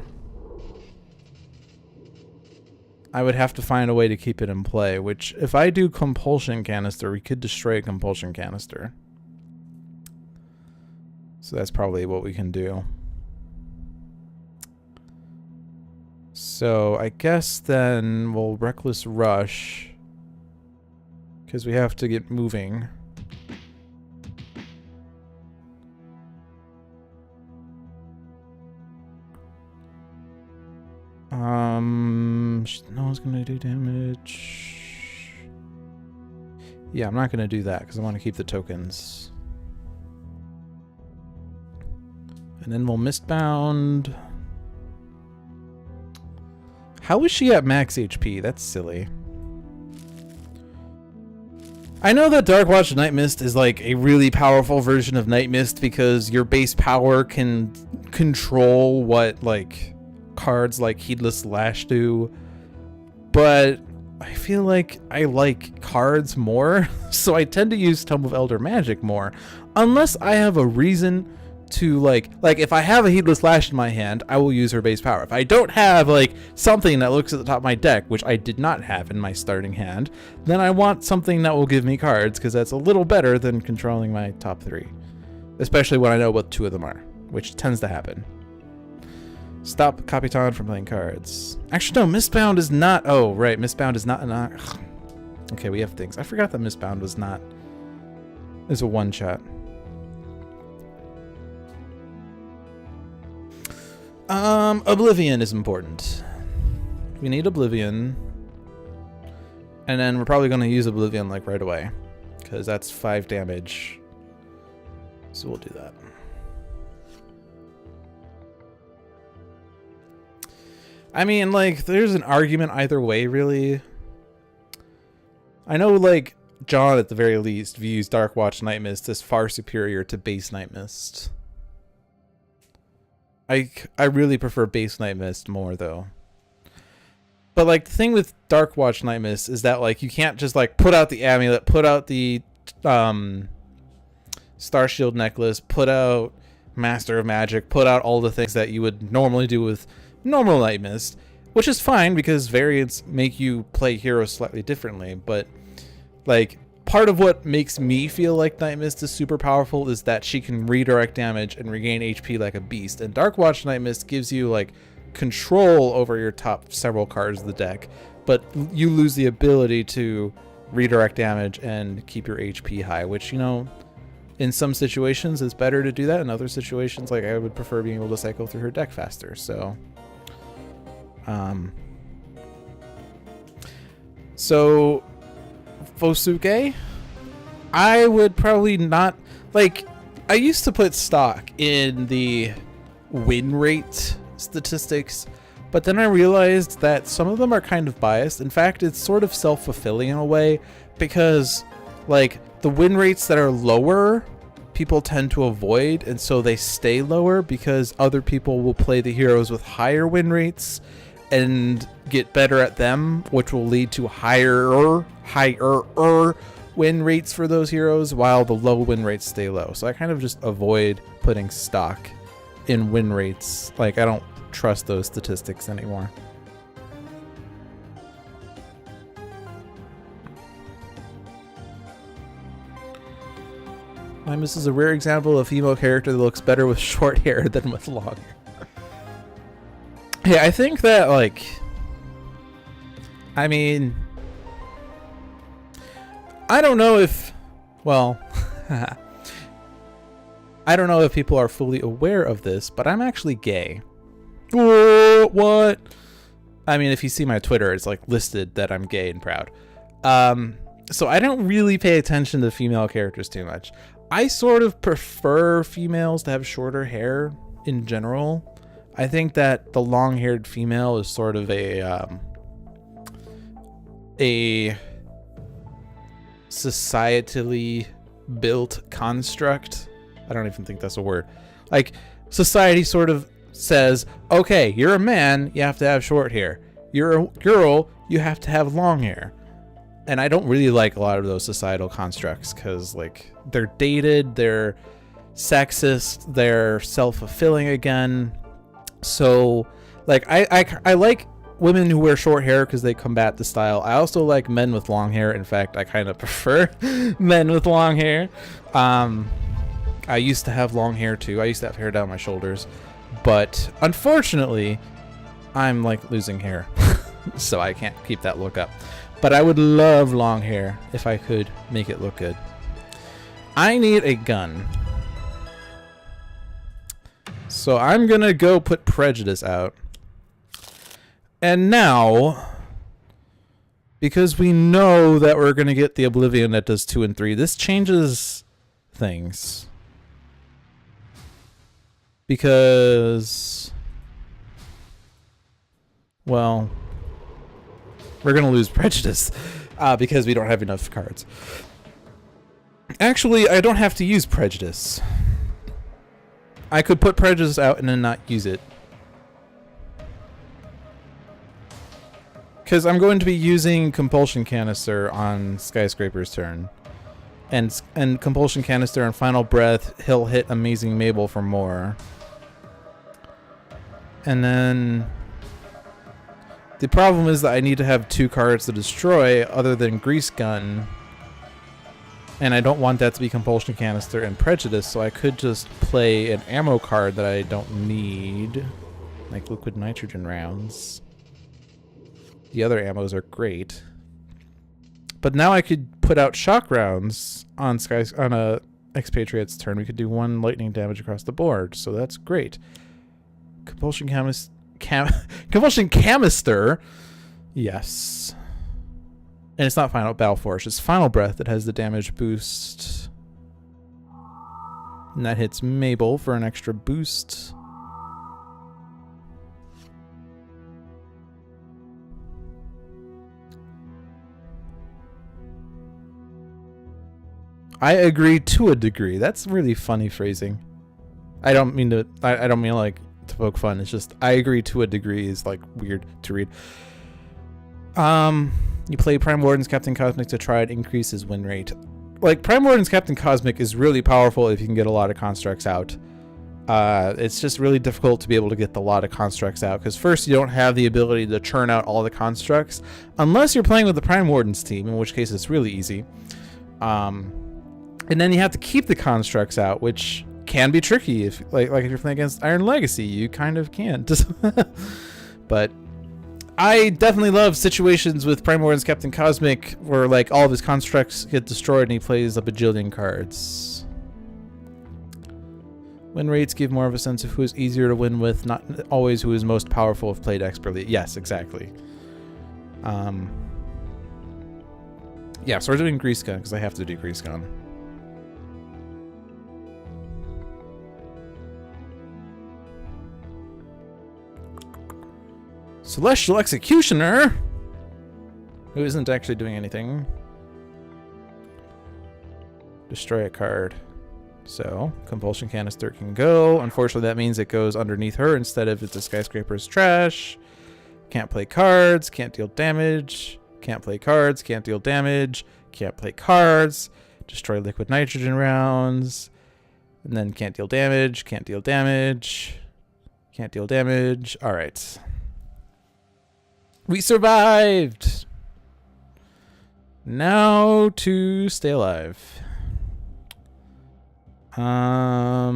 I would have to find a way to keep it in play, which if I do Compulsion Canister, we could destroy a Compulsion Canister. So that's probably what we can do. So I guess then we'll Reckless Rush, because we have to get moving. No one's gonna do damage. Yeah, I'm not gonna do that because I want to keep the tokens. And then we'll Mistbound. How is she at max HP? That's silly. I know that Darkwatch Nightmist is like a really powerful version of Nightmist because your base power can control what like cards like Heedless Lash do, but I feel like I like cards more, so I tend to use Tome of Elder Magic more, unless I have a reason to like if I have a Heedless Lash in my hand, I will use her base power. If I don't have like something that looks at the top of my deck, which I did not have in my starting hand, then I want something that will give me cards, because that's a little better than controlling my top 3, especially when I know what 2 of them are, which tends to happen. Stop Capitan from playing cards. Actually, no, Mistbound is not. Oh, right. Mistbound is not. Okay, we have things. I forgot that Mistbound was not. It's a one-shot. Oblivion is important. We need Oblivion. And then we're probably going to use Oblivion like right away, because that's 5 damage. So we'll do that. I mean, like, there's an argument either way, really. I know, like, John, at the very least, views Darkwatch Nightmist as far superior to base Nightmist. I really prefer base Nightmist more, though. But, like, the thing with Darkwatch Nightmist is that, like, you can't just, like, put out the amulet, put out the Star Shield necklace, put out Master of Magic, put out all the things that you would normally do with normal Nightmist, which is fine because variants make you play heroes slightly differently, but like part of what makes me feel like Nightmist is super powerful is that she can redirect damage and regain HP like a beast, and Darkwatch Nightmist gives you like control over your top several cards of the deck, but you lose the ability to redirect damage and keep your HP high, which, you know, in some situations it's better to do that. In other situations, like, I would prefer being able to cycle through her deck faster. So Fosuke, I would probably not, like, I used to put stock in the win rate statistics, but then I realized that some of them are kind of biased. In fact, it's sort of self-fulfilling in a way, because like the win rates that are lower, people tend to avoid, and so they stay lower because other people will play the heroes with higher win rates and get better at them, which will lead to higher win rates for those heroes, while the low win rates stay low. So I kind of just avoid putting stock in win rates. Like, I don't trust those statistics anymore. Nightmist is a rare example of a female character that looks better with short hair than with long hair. Yeah, I think that, like, I mean, I don't know if, well, I don't know if people are fully aware of this, but I'm actually gay. What? I mean, if you see my Twitter, it's like listed that I'm gay and proud. So I don't really pay attention to female characters too much. I sort of prefer females to have shorter hair in general. I think that the long-haired female is sort of a societally built construct. I don't even think that's a word. Like, society sort of says, okay, you're a man, you have to have short hair. You're a girl, you have to have long hair. And I don't really like a lot of those societal constructs because, like, they're dated, they're sexist, they're self-fulfilling again. So, like, I like women who wear short hair because they combat the style. I also like men with long hair. In fact, I kind of prefer men with long hair. I used to have long hair too. I used to have hair down my shoulders. But unfortunately, I'm like losing hair, so I can't keep that look up. But I would love long hair if I could make it look good. I need a gun. So I'm gonna go put Prejudice out. And now, because we know that we're gonna get the Oblivion that does 2 and 3, this changes things. Because, well, we're gonna lose Prejudice because we don't have enough cards. Actually, I don't have to use Prejudice. I could put Prejudice out and then not use it. Because I'm going to be using Compulsion Canister on Skyscraper's turn. And Compulsion Canister and Final Breath, he'll hit Amazing Mabel for more. And then the problem is that I need to have 2 cards to destroy other than Grease Gun. And I don't want that to be Compulsion Canister and Prejudice, so I could just play an ammo card that I don't need. Like Liquid Nitrogen rounds. The other ammos are great. But now I could put out shock rounds on a Expatriate's turn. We could do 1 lightning damage across the board, so that's great. Compulsion Canister. Yes. And it's not Final Battle Force, it's Final Breath that has the damage boost. And that hits Mabel for an extra boost. I agree to a degree. That's really funny phrasing. I don't mean to like to poke fun. It's just I agree to a degree is like weird to read. You play Prime Warden's Captain Cosmic to try and increase his win rate. Like, Prime Warden's Captain Cosmic is really powerful if you can get a lot of constructs out. It's just really difficult to be able to get a lot of constructs out, because first, you don't have the ability to churn out all the constructs, unless you're playing with the Prime Warden's team, in which case it's really easy. And then you have to keep the constructs out, which can be tricky. If like if you're playing against Iron Legacy, you kind of can't. But I definitely love situations with Prime Warden's Captain Cosmic where like all of his constructs get destroyed and he plays a bajillion cards. Win rates give more of a sense of who is easier to win with, not always who is most powerful if played expertly. Yes, exactly. Yeah, so we're doing Grease Gun because I have to do Grease Gun. Celestial Executioner, who isn't actually doing anything. Destroy a card. So, Compulsion Canister can go. Unfortunately, that means it goes underneath her instead of it's a Skyscraper's trash. Can't play cards, can't deal damage. Can't play cards, can't deal damage. Can't play cards. Destroy Liquid Nitrogen rounds. And then can't deal damage, can't deal damage. Can't deal damage. Alright. We survived! Now to stay alive. I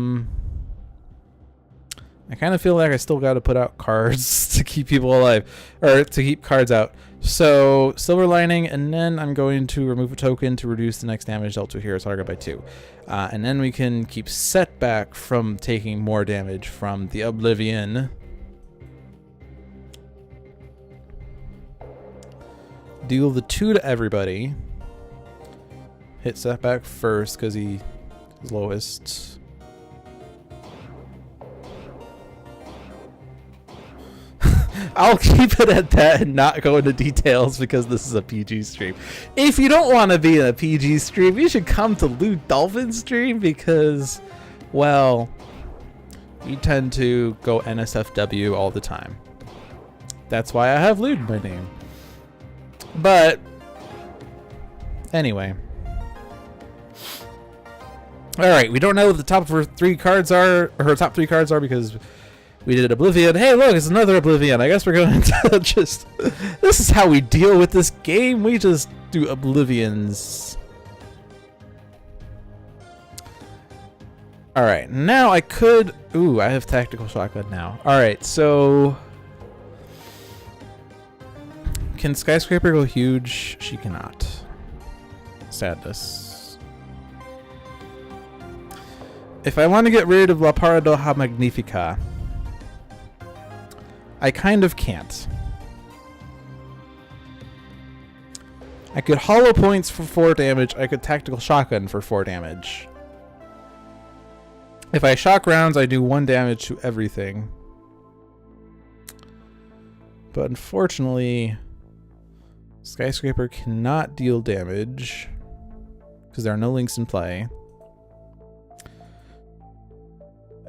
kind of feel like I still got to put out cards to keep people alive. Or to keep cards out. So, Silver Lining, and then I'm going to remove a token to reduce the next damage dealt to a hero target by 2. And then we can keep Setback from taking more damage from the Oblivion. Deal the 2 to everybody. Hit Setback first because he is lowest. I'll keep it at that and not go into details because this is a PG stream. If you don't want to be in a PG stream, you should come to Loot Dolphin stream because, well, we tend to go NSFW all the time. That's why I have Loot in my name. But anyway, all right. We don't know what the top 3 cards are, or her top 3 cards are, because we did Oblivion. Hey, look, it's another Oblivion. I guess we're going to just. This is how we deal with this game. We just do Oblivions. All right. Now I could. Ooh, I have Tactical Shotgun now. All right. So Can Skyscraper go huge? She cannot. Sadness. If I want to get rid of La Paradoja Magnifica, I kind of can't. I could hollow points for 4 damage. I could tactical shotgun for 4 damage. If I shock rounds, I do 1 damage to everything. But unfortunately, Skyscraper cannot deal damage because there are no links in play.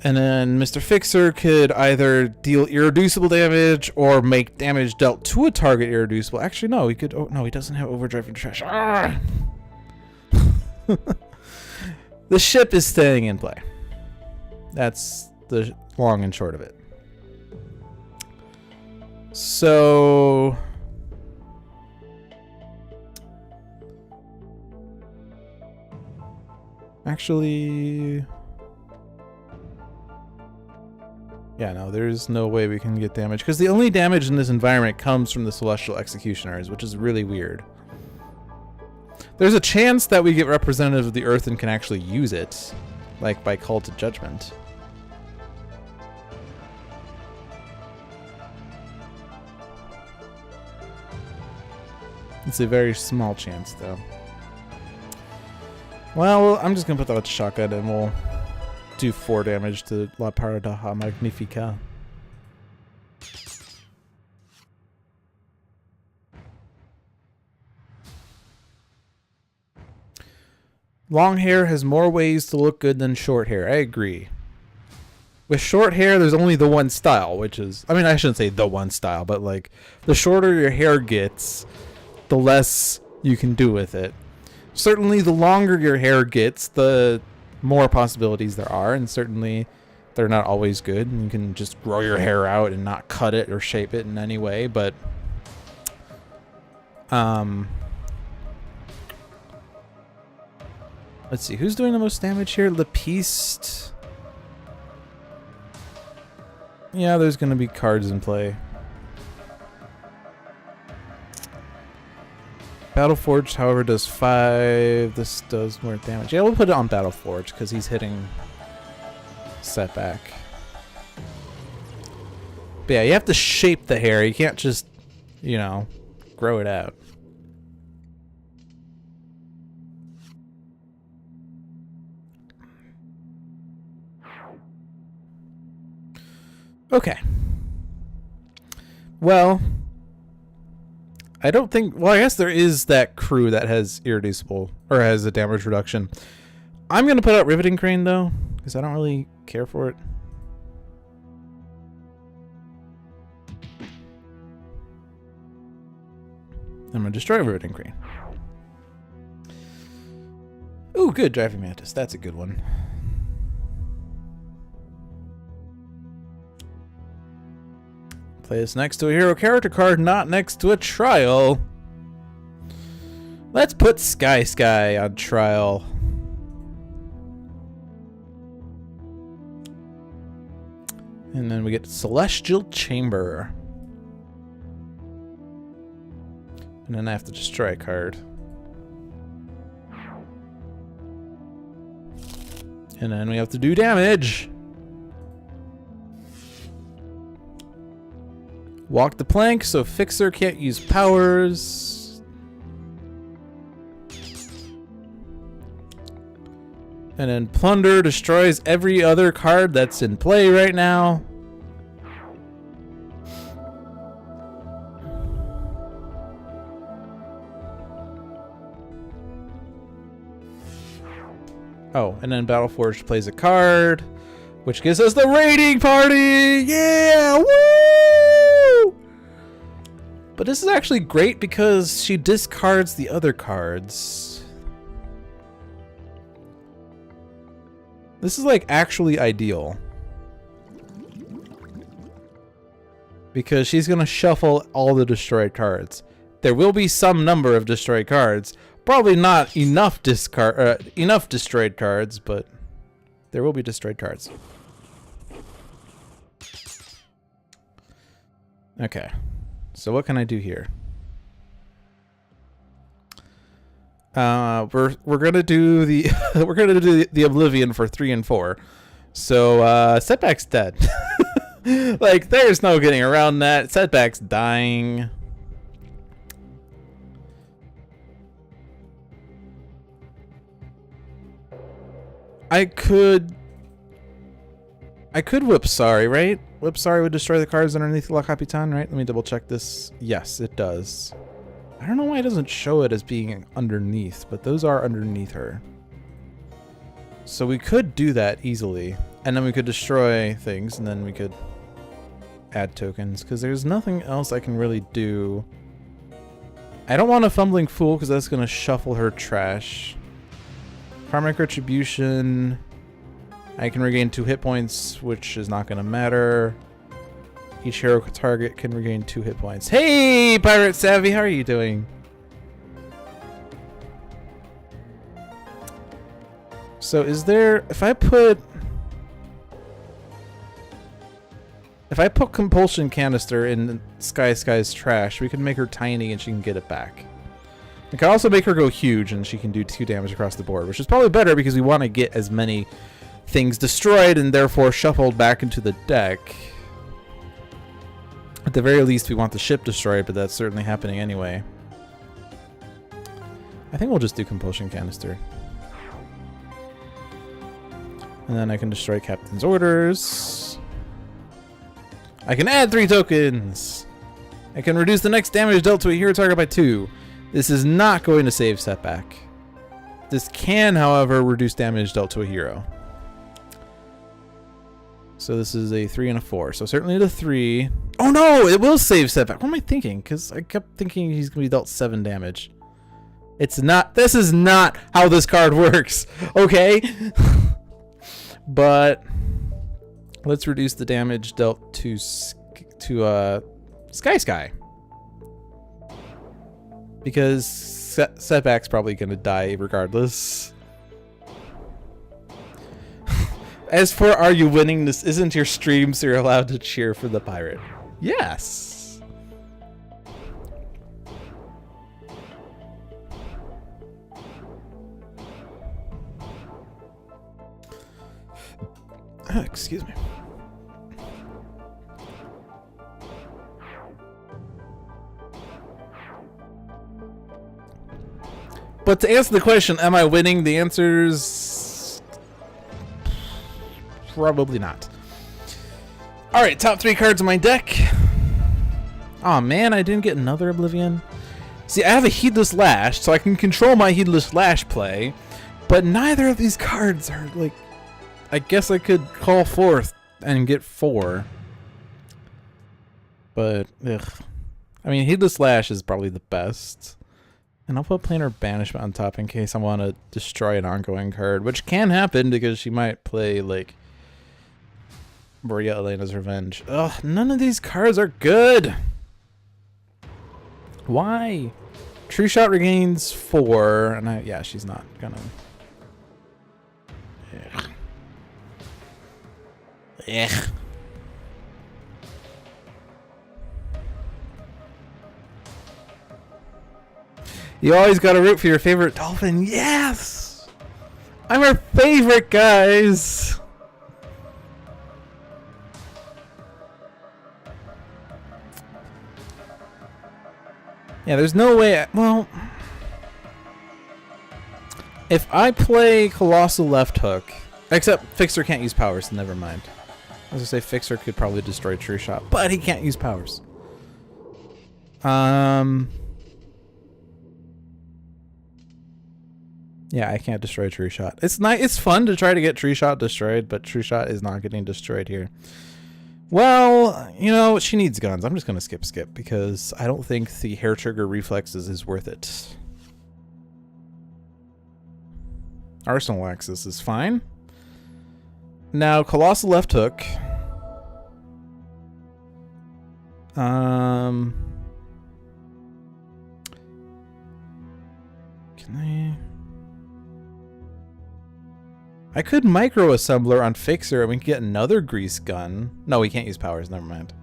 And then Mr. Fixer could either deal irreducible damage or make damage dealt to a target irreducible. Actually, no, he could. Oh, no, he doesn't have overdrive and trash. Ah! The ship is staying in play. That's the long and short of it. So actually, yeah, no, there's no way we can get damage because the only damage in this environment comes from the Celestial Executioners, which is really weird. There's a chance that we get representatives of the Earth and can actually use it, like by Call to Judgment. It's a very small chance, though. Well, I'm just gonna put that with shotgun and we'll do 4 damage to La Paradoja Magnifica. Long hair has more ways to look good than short hair. I agree. With short hair, there's only the one style, which is... I mean, I shouldn't say the one style, but like, the shorter your hair gets, the less you can do with it. Certainly, the longer your hair gets, the more possibilities there are, and certainly they're not always good. And you can just grow your hair out and not cut it or shape it in any way, but let's see, who's doing the most damage here? Lepiste. Yeah, there's going to be cards in play. Battleforged, however, does 5. This does more damage. Yeah, we'll put it on Battleforged because he's hitting Setback. But yeah, you have to shape the hair. You can't just, you know, grow it out. Okay. Well, I don't think... Well, I guess there is that crew that has irreducible, or has a damage reduction. I'm going to put out Riveting Crane, though, because I don't really care for it. I'm going to destroy Riveting Crane. Ooh, good, Driving Mantis. That's a good one. Play this next to a hero character card, not next to a trial. Let's put Sky on trial. And then we get Celestial Chamber. And then I have to destroy a card. And then we have to do damage. Walk the plank so Fixer can't use powers. And then Plunder destroys every other card that's in play right now. Oh, and then Battleforged plays a card, which gives us the Raiding Party! Yeah! Woo! But this is actually great because she discards the other cards. This is like actually ideal. Because she's going to shuffle all the destroyed cards. There will be some number of destroyed cards. Probably not enough destroyed cards, but there will be destroyed cards. Okay. So what can I do here? We're gonna do the we're gonna do the Oblivion for 3 and 4. So Setback's dead. Like, there's no getting around that. Setback's dying. I could whip sorry, right? Whip sorry would destroy the cards underneath La Capitan, right? Let me double check this. Yes, it does. I don't know why it doesn't show it as being underneath, but those are underneath her. So we could do that easily. And then we could destroy things, and then we could add tokens, because there's nothing else I can really do. I don't want a Fumbling Fool, because that's going to shuffle her trash. Karmic Retribution. I can regain 2 hit points, which is not going to matter. Each hero target can regain 2 hit points. Hey, Pirate Savvy, how are you doing? So is there... If I put Compulsion Canister in Sky's trash, we can make her tiny and she can get it back. We can also make her go huge and she can do 2 damage across the board, which is probably better because we want to get as many things destroyed and therefore shuffled back into the deck. At the very least, we want the ship destroyed, but that's certainly happening anyway. I think we'll just do Compulsion Canister. And then I can destroy Captain's orders. I can add 3 tokens! I can reduce the next damage dealt to a hero target by 2. This is not going to save Setback. This can, however, reduce damage dealt to a hero. So this is a 3 and a 4. So certainly the 3. Oh no! It will save Setback. What am I thinking? Because I kept thinking he's going to be dealt 7 damage. It's not. This is not how this card works. Okay? But let's reduce the damage dealt to Sky. Because Setback's probably going to die regardless. As for are you winning, this isn't your stream, so you're allowed to cheer for the pirate. Yes! Excuse me. But to answer the question, am I winning? The answer's probably not. Alright, top 3 cards in my deck. Aw, man, I didn't get another Oblivion. See, I have a Heedless Lash, so I can control my Heedless Lash play, but neither of these cards are, like... I guess I could call forth and get 4. But, ugh. I mean, Heedless Lash is probably the best. And I'll put Planar Banishment on top in case I want to destroy an ongoing card, which can happen because she might play, like, Maria Elena's Revenge. Ugh, none of these cards are good! Why? True Shot regains 4, and yeah, she's not gonna... Ugh. Ugh. You always gotta root for your favorite Dolphin. Yes! I'm our favorite, guys! Yeah, there's no way... Well... If I play Colossal Left Hook... Except Fixer can't use powers, so never mind. I was gonna say Fixer could probably destroy True Shot, but he can't use powers. Yeah, I can't destroy True Shot. It's fun to try to get True Shot destroyed, but True Shot is not getting destroyed here. Well, you know, she needs guns. I'm just gonna skip because I don't think the hair trigger reflexes is worth it. Arsenal Axis is fine. Now, Colossal Left Hook. Can I could Micro Assembler on Fixer and we can get another Grease Gun. No, we can't use powers, never mind.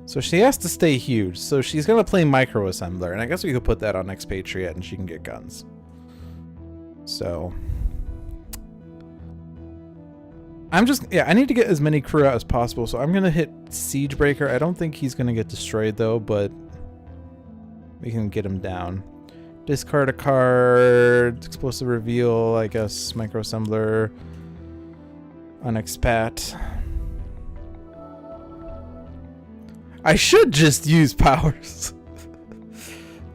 So she has to stay huge. So she's going to play Micro Assembler. And I guess we could put that on Expatriette and she can get guns. So... I'm just... Yeah, I need to get as many crew out as possible. So I'm going to hit Siegebreaker. I don't think he's going to get destroyed though, but... we can get him down. Discard a card. Explosive Reveal, I guess. Micro Assembler. On Expat. I should just use powers.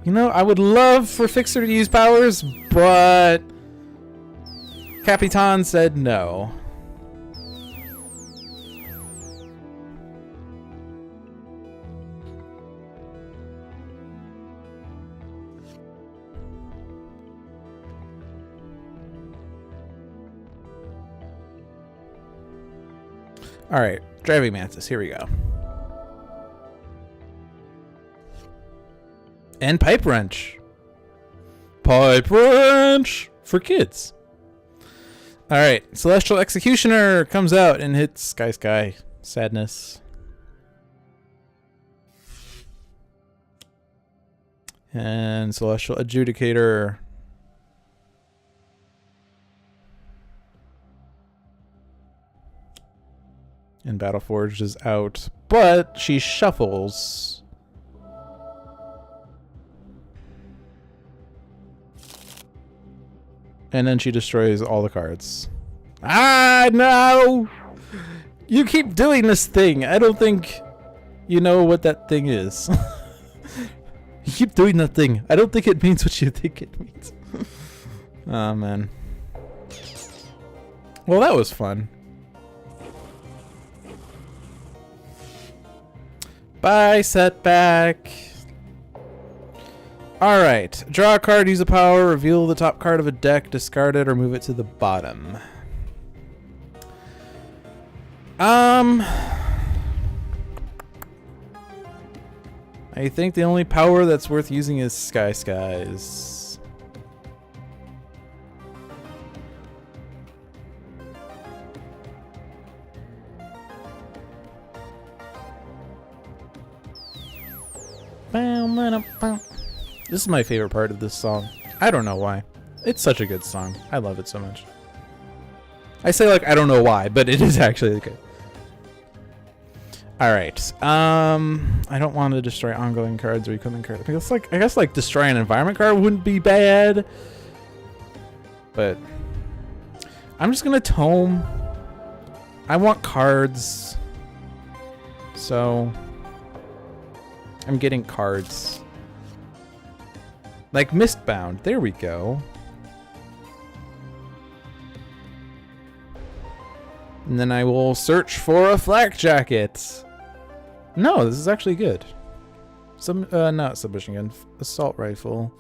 You know, I would love for Fixer to use powers, but Capitan said no. All right, Driving Mantis, here we go. And Pipe Wrench. Pipe Wrench for kids. All right, Celestial Executioner comes out and hits Sky. Sadness. And Celestial Adjudicator. And Battleforged is out, but she shuffles. And then she destroys all the cards. Ah, no! You keep doing this thing. I don't think you know what that thing is. You keep doing that thing. I don't think it means what you think it means. Oh, man. Well, that was fun. Bye, Setback. Alright. Draw a card, use a power, reveal the top card of a deck, discard it, or move it to the bottom. I think the only power that's worth using is Skies. This is my favorite part of this song. I don't know why. It's such a good song. I love it so much. I say like I don't know why, but it is actually good. Alright. I don't want to destroy ongoing cards or equipment cards. I guess like destroy an environment card wouldn't be bad. But I'm just gonna tome. I want cards. So I'm getting cards. Like Mistbound. There we go. And then I will search for a flak jacket. No, this is actually good. Not submachine gun. Assault rifle.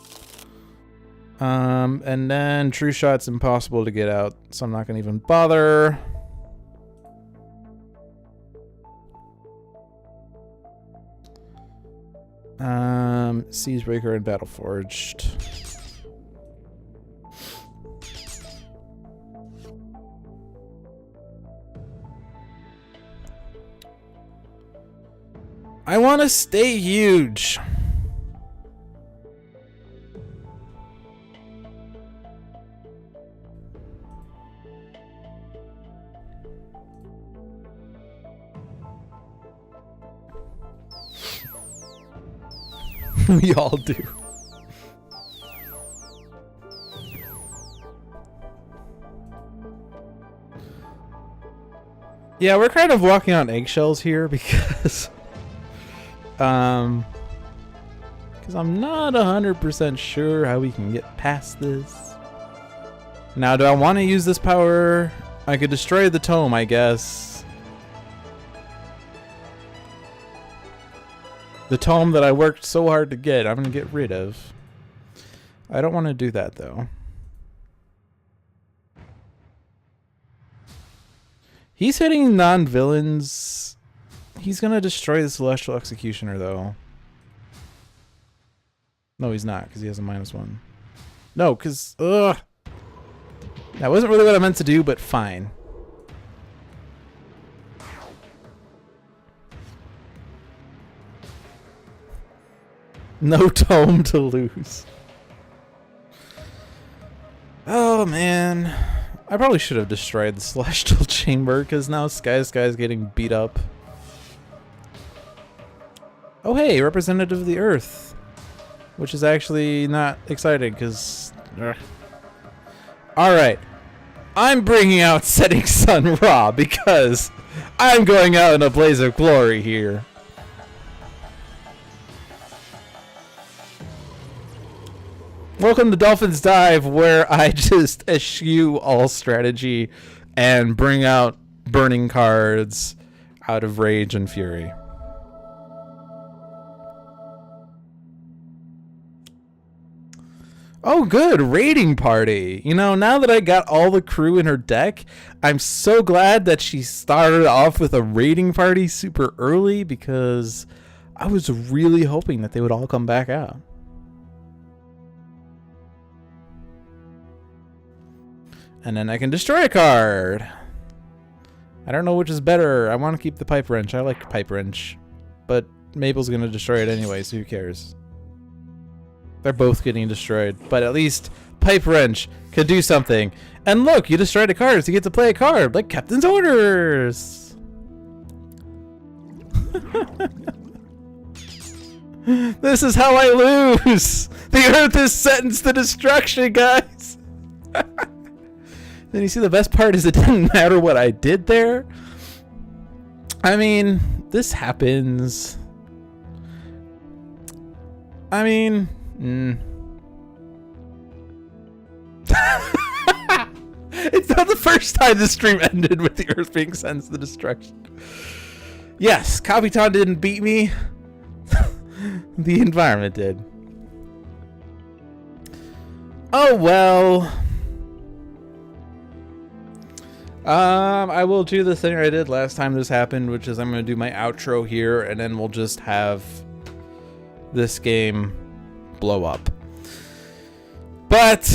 And then True Shot's impossible to get out, so I'm not gonna even bother. Siegebreaker and Battleforged. I want to stay huge. We all do. Yeah, we're kind of walking on eggshells here because I'm not 100% sure how we can get past this. Now, do I want to use this power? I could destroy the tome, I guess. The tome that I worked so hard to get, I'm going to get rid of. I don't want to do that, though. He's hitting non-villains. He's going to destroy the Celestial Executioner, though. No, he's not, because he has a -1. No, because... Ugh! That wasn't really what I meant to do, but fine. No tome to lose. Oh, man. I probably should have destroyed the Celestial Chamber, because now Sky's getting beat up. Oh, hey, representative of the Earth. Which is actually not exciting, because... Alright. I'm bringing out Setting Sun Ra, because I'm going out in a blaze of glory here. Welcome to Dolphin's Dive, where I just eschew all strategy and bring out burning cards out of rage and fury. Oh, good. Raiding party. You know, now that I got all the crew in her deck, I'm so glad that she started off with a raiding party super early, because I was really hoping that they would all come back out. And then I can destroy a card. I don't know which is better. I want to keep the Pipe Wrench. I like Pipe Wrench. But Mabel's going to destroy it anyway, so who cares? They're both getting destroyed. But at least Pipe Wrench could do something. And look, you destroyed a card, so you get to play a card. Like Captain's Orders. This is how I lose. The Earth is sentenced to destruction, guys. Then you see, the best part is it didn't matter what I did there. I mean, this happens. I mean, it's not the first time the stream ended with the Earth being sentenced to destruction. Yes, Capitan didn't beat me. The environment did. Oh well. I will do the thing I did last time this happened, which is I'm going to do my outro here, and then we'll just have this game blow up. But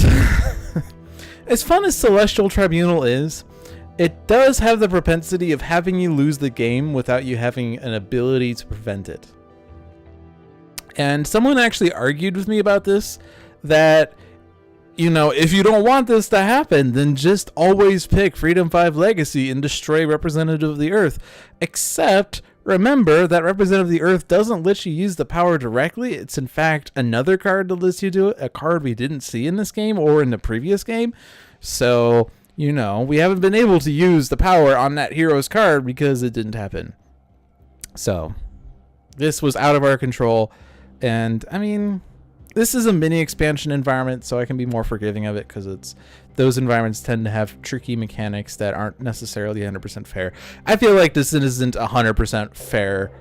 as fun as Celestial Tribunal is, it does have the propensity of having you lose the game without you having an ability to prevent it. And someone actually argued with me about this, that, you know, if you don't want this to happen, then just always pick Freedom 5 Legacy and destroy Representative of the Earth. Except, remember that Representative of the Earth doesn't let you use the power directly. It's in fact another card that lets you do it, a card we didn't see in this game or in the previous game. So, you know, we haven't been able to use the power on that hero's card because it didn't happen. So, this was out of our control. And, I mean, this is a mini expansion environment, so I can be more forgiving of it, because it's those environments tend to have tricky mechanics that aren't necessarily 100% fair. I feel like this isn't 100% fair.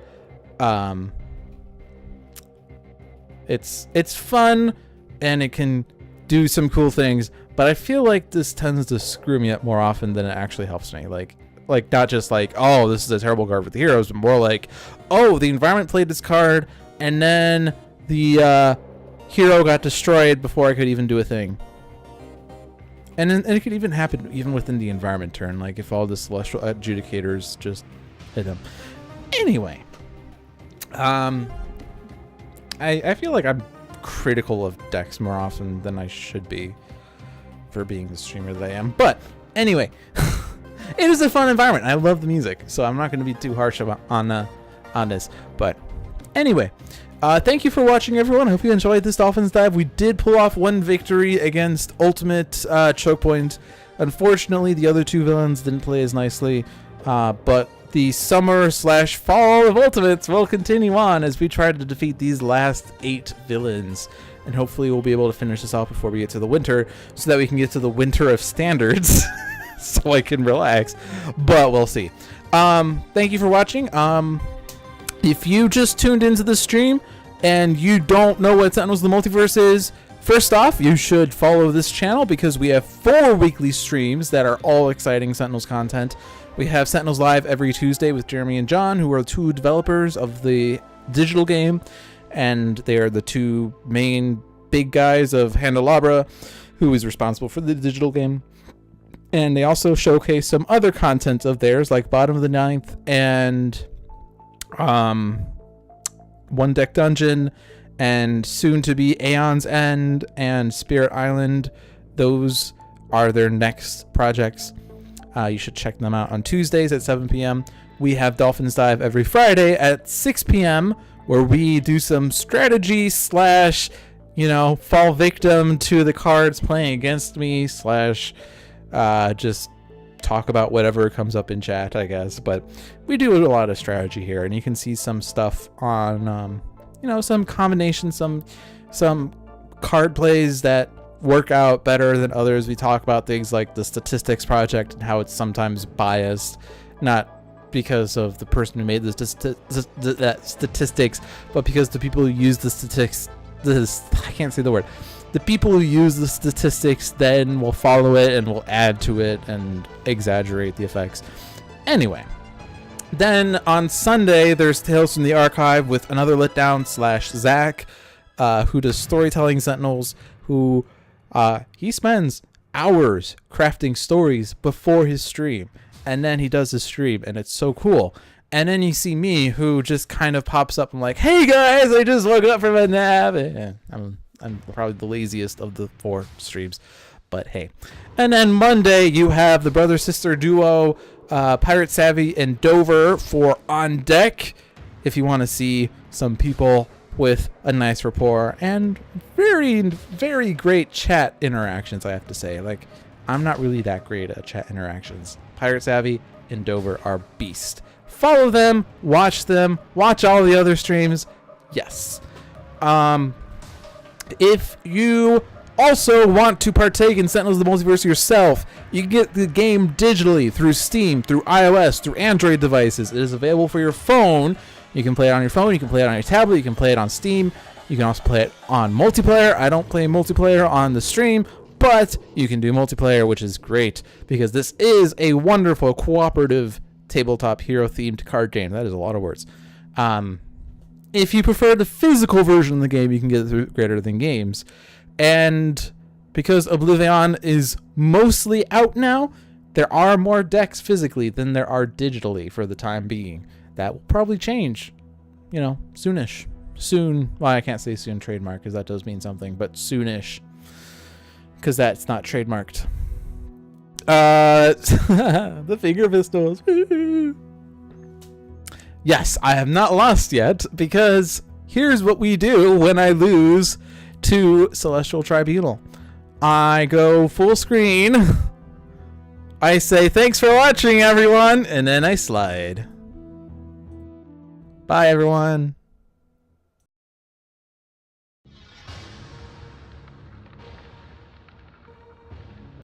It's fun and it can do some cool things, but I feel like this tends to screw me up more often than it actually helps me. Like not just like, oh, this is a terrible card for the heroes, but more like, oh, the environment played this card and then the hero got destroyed before I could even do a thing. And it could even happen even within the environment turn, like if all the Celestial Adjudicators just hit him. Anyway, I feel like I'm critical of decks more often than I should be for being the streamer that I am. But anyway, it is a fun environment. I love the music, so I'm not going to be too harsh on this. But anyway, thank you for watching, everyone. I hope you enjoyed this Dolphins dive. We did pull off one victory against Ultimate Chokepoint. Unfortunately, the other two villains didn't play as nicely, but the summer/fall of Ultimates will continue on as we try to defeat these last 8 villains. And hopefully we'll be able to finish this off before we get to the winter, so that we can get to the winter of standards, so I can relax. But we'll see. Thank you for watching. If you just tuned into the stream and you don't know what Sentinels of the Multiverse is, first off, you should follow this channel, because we have 4 weekly streams that are all exciting Sentinels content. We have Sentinels Live every Tuesday with Jeremy and John, who are 2 developers of the digital game, and they are the 2 main big guys of Handelabra, who is responsible for the digital game. And they also showcase some other content of theirs, like Bottom of the Ninth and One Deck Dungeon and soon to be Aeon's End and Spirit Island. Those are their next projects. You should check them out on Tuesdays at 7 p.m. We have Dolphins Dive every Friday at 6 p.m. where we do some strategy / fall victim to the cards playing against me / just talk about whatever comes up in chat, I guess. But we do a lot of strategy here, and you can see some stuff on some combinations, some card plays that work out better than others. We talk about things like the statistics project and how it's sometimes biased, not because of the person who made the statistics, but because the people who use the statistics, I can't say the word. The people who use the statistics then will follow it and will add to it and exaggerate the effects. Anyway, then on Sunday, there's Tales from the Archive with another letdown / Zach, who does storytelling Sentinels, who he spends hours crafting stories before his stream. And then he does his stream, and it's so cool. And then you see me, who just kind of pops up. I'm like, hey guys, I just woke up from a nap. I'm probably the laziest of the 4 streams, but hey. And then Monday, you have the brother-sister duo, Pirate Savvy and Dover, for On Deck, if you want to see some people with a nice rapport and very, very great chat interactions, I have to say. Like, I'm not really that great at chat interactions. Pirate Savvy and Dover are beast. Follow them, watch all the other streams. Yes. If you also want to partake in Sentinels of the Multiverse yourself, you can get the game digitally through Steam, through iOS, through Android devices. It is available for your phone. You can play it on your phone, you can play it on your tablet, you can play it on Steam. You can also play it on multiplayer. I don't play multiplayer on the stream, but you can do multiplayer, which is great because this is a wonderful cooperative tabletop hero-themed card game. That is a lot of words. If you prefer the physical version of the game, you can get it through Greater Than Games. And because Oblivion is mostly out now, there are more decks physically than there are digitally for the time being. That will probably change, soonish. Soon. Well, I can't say soon trademark because that does mean something, but soonish. Because that's not trademarked. The finger pistols. Yes, I have not lost yet, because here's what we do when I lose to Celestial Tribunal. I go full screen. I say, thanks for watching, everyone, and then I slide. Bye, everyone.